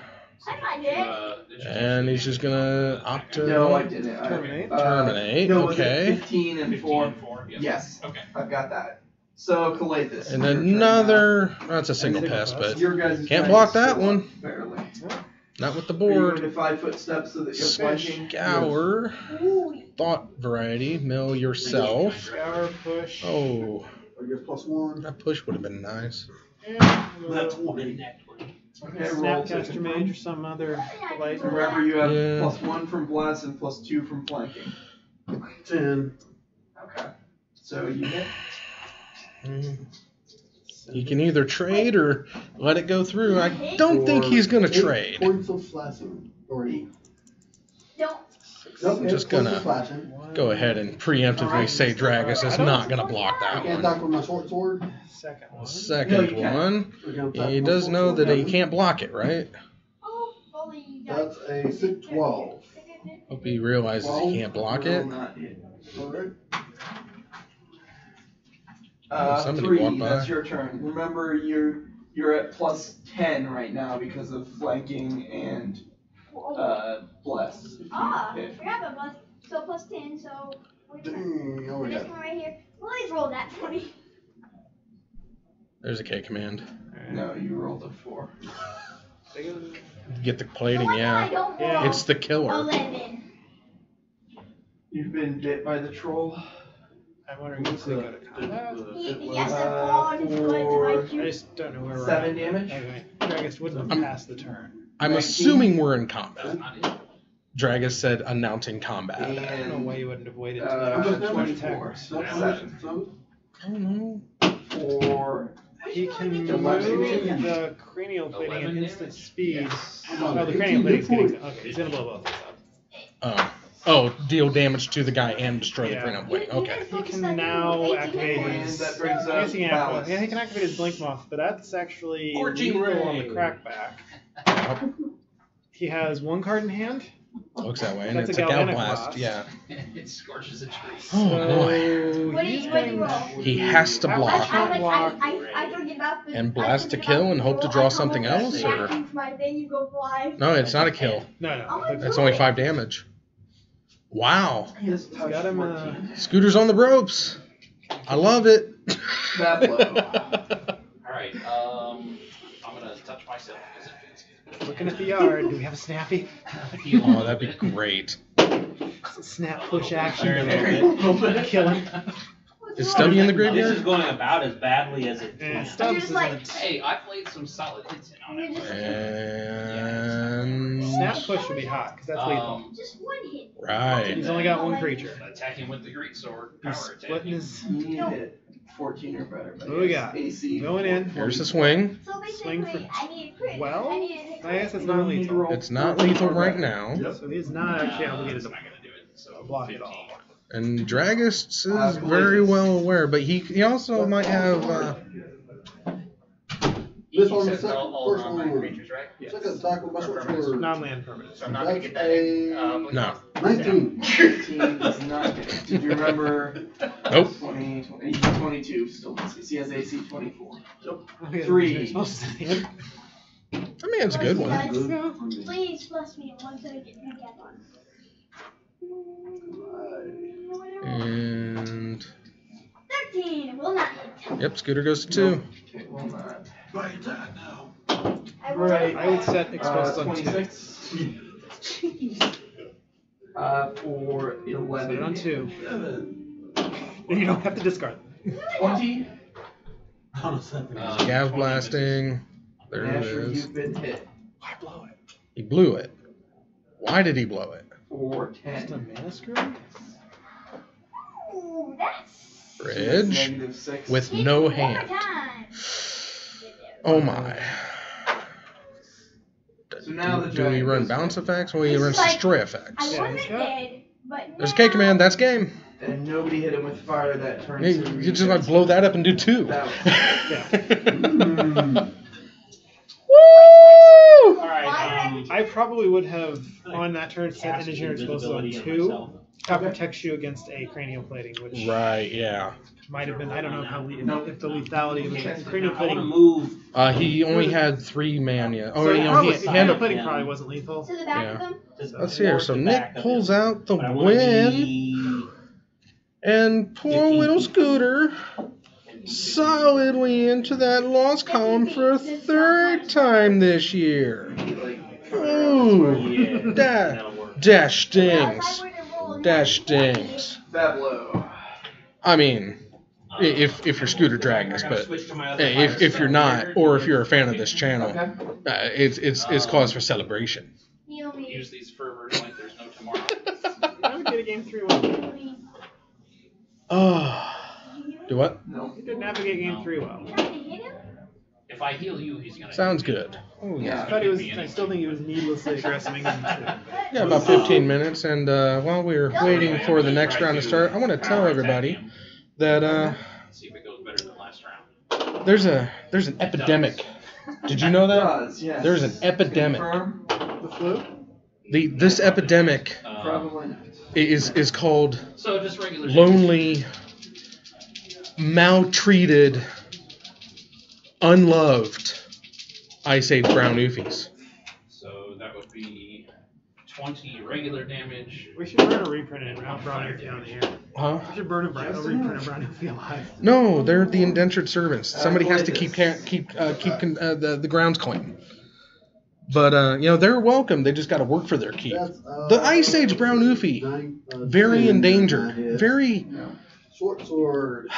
I did. Did you And he's just gonna opt to No, I didn't. Terminate? terminate. No, was it Okay. 15 and 4? 15 4? Yes, Okay. I've got that. So collate this. And Your turn another. That's a single Single pass, pass. but now. Your guys' Can't guy block is that still one. up, barely. not with the Are you going board. to 5-foot steps so that you're flanking? Scour. Ooh. Thought variety. Mill yourself. Scour, push. Oh, I guess plus 1. that push would have been nice. That's 1. Okay, roll to Snapcaster Mage or some other light. Remember, you have Yeah. plus 1 from blast and plus 2 from flanking. 10. Okay. So you hit. He can either trade or let it go through. I don't think he's gonna 8 trade. points of slashing. Or 8. Don't. Nope, I'm 8 just points gonna of slashing. Go ahead and preemptively say Dragus is not gonna block I that can't one. attack with my short sword. Second one. Second No, you can't. one, I can attack he with my does short know sword. that he can't block it, right? Oh, holy you That's a 6, 12. Hope he realizes he can't block it. Will not hit. Alright. Somebody 3, walked by. that's your turn. Remember, you're at plus 10 right now because of flanking and bless. If you Ah, I hit. forgot about plus. So plus 10, so. Wait a minute. Dang, oh This yeah. one right here. Please roll that for me. There's a K command. No, you rolled a 4. Get the plating, The one that I yeah. don't Yeah. roll. It's the killer. 11. You've been bit by the troll. I'm wondering if they go to combat. He has to fall on his foot to I bite you. just don't know where we're 7 at. damage. Okay. Dragus wouldn't have passed the turn. I'm 19. assuming we're in combat. Not it. Dragus said announcing combat. I don't know And why you wouldn't have waited till uh, after 24. 7. 7. I don't know. For He can move 11. the cranial plating at 11 instant speed. yes. Oh, the cranial plating's getting. Okay, he's gonna blow both of us up. Oh, Oh, deal damage to the guy and destroy the cranial plate. Okay. He can now activate And his. that brings I up guess he can Palace. he can activate his blink moth, but that's actually 14 lethal on the ray. crackback. He has one card in hand. Looks that way, and That's it's a a galvanic Galblast. blast. Yeah. It scorches a tree. Oh boy. So What do he's you going. roll? He has to block. I forget about the. And I blast to forget kill about and the hope to roll. draw I come something up with else, a or- vacuum for my thing, you go fly. No, it's not a kill. No. That's only 5 damage. Wow. He has touch Got him, 14. Scooter's on the ropes. I love it. Bad blow. Alright, I'm gonna touch myself because it feels good. Looking at the yard. Do we have a snappy? Oh, that'd be great. It's a snap push action. Very Kill him. Is Stubby in the This is graveyard? going about as badly as it And can. Stubbs Just is like- in it. Hey, I played some solid hits in on it. And Snap push would be hot because that's lethal. Just one hit. right. He's only got one creature. Attacking with the great sword, He's power attack. splitting his. You need to hit 14 or better. But What do we he has got? AC. Going in. Here's the swing. So Swing basically, for- I need a crit. Well, I need a I guess it's not lethal. It's not lethal right now. So he's not actually obligated He's to not gonna do it. So block it 15. all. And Dragus is very well aware, but he also might have. This He one, says the all first non-land one. creatures, right? Second attack with my sword sword. Non-land permanent. So I'm not gonna That's get that. a Blink No. Moth. 19. 15 does not hit. Did you remember? Nope. 20, 22 still misses. He has AC 24. Okay, 3. you're supposed to say it. I mean, it's a good one. Please plus me once I get my cap on. And 13 will not hit. yep, Scooter goes to 2. Okay, will not. I will Right. I would set exposed on 2. 26. For 11. Set it on 2. And you don't have to discard them. 20. Gav blasting. There it Asher, is. you've been hit. Why blow it? He blew it. Why did he blow it? For Just a 10. mana screw? Ooh, that's. Bridge -6. with Hit no one hand. more time. Oh my. So now the Do we dragon run goes bounce first. effects or we It's run like- destroy I effects? Yeah, wasn't he's got- dead, but There's now. K command, that's game. And nobody hit him with fire that turns Hey, to you just like blow that up and do 2. That Woo! Alright, I probably would have, on that turn, set cast engineer explosive on invisibility on 2. myself. That protects you against a cranial plating, which Right, yeah. might have been, I don't know how if the lethality of the cranial I want to plating. move. He only had 3 mana. Oh, So you know, probably, he cranial had. plating probably wasn't lethal. To the back Yeah. of them. just Let's see here. towards So the Nick back of pulls him. out the But I wanna win, be- and poor 15 little feet. Scooter solidly into that loss column for a 3rd time this year. Ooh, Yeah, da- that'll work. dash If stings. I were to roll Dash 9, stings. Bad blow. I mean, if you're Scooter Dragus, I'm gonna but switch to my other hey, if you're not, fire or if you're a fan of this channel, Okay. it's cause for celebration. heal me. Use these fervors like there's no tomorrow. I would get a game 3 well. Oh, do what? No. He did navigate game 3 well. Trying to hit him? If I heal you, he's gonna. Sounds good. Yeah. I thought he was. I still think he was needlessly aggressive in game 2. Yeah, about 15 minutes, and while we're waiting for the next round to start, I want to tell everybody that See if it goes better than last round. there's an epidemic. Did you know that? Does, yes. There's an epidemic. Confirm. The flu? This epidemic Probably not. is called So just regular. lonely, maltreated, unloved Ice Age Brown Oofies. So that would be 20 regular damage. We should burn a reprint and out Brown Oofy on the air. Huh? We should burn a reprint of Brown Oofy alive. No, they're the indentured servants. Somebody has to keep the grounds clean. But they're welcome. They just got to work for their keep. The Ice Age Brown Oofy, very endangered, very. Short sword.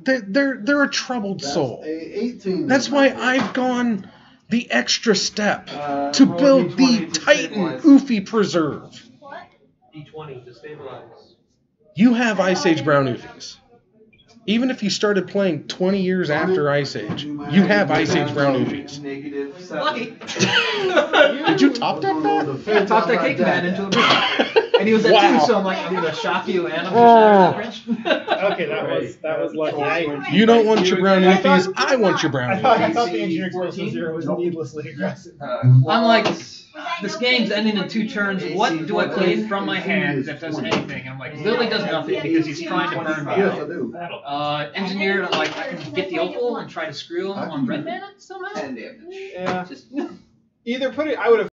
They're a troubled That's soul. a 18. That's why I've gone the extra step to roll build the D20 to Titan stabilize. Oofy Preserve. What? D20 to stabilize. You have Ice Age Brown Oofies. Even if you started playing 20 years after Ice Age, you have Ice Age Brown Oofies. -6. Lucky. Did you top deck that? Yeah, top deck cake man into a bridge. And he was at Wow. 2, so I'm like, I'm gonna shock you and I'm gonna shock you that bridge. Okay, that was lucky. You don't want your brown nifties. I want your brown I nifties. thought the engineering explosive 0 was needlessly aggressive. I'm like, this game's ending in 2 turns. What do I play from my hand that does anything? And I'm like, Lily does nothing because he's trying to burn me Yes, I out. do. Engineer, like, I can get the opal and try to screw him on red mana somehow. And damage. Yeah. Just Either put it, I would have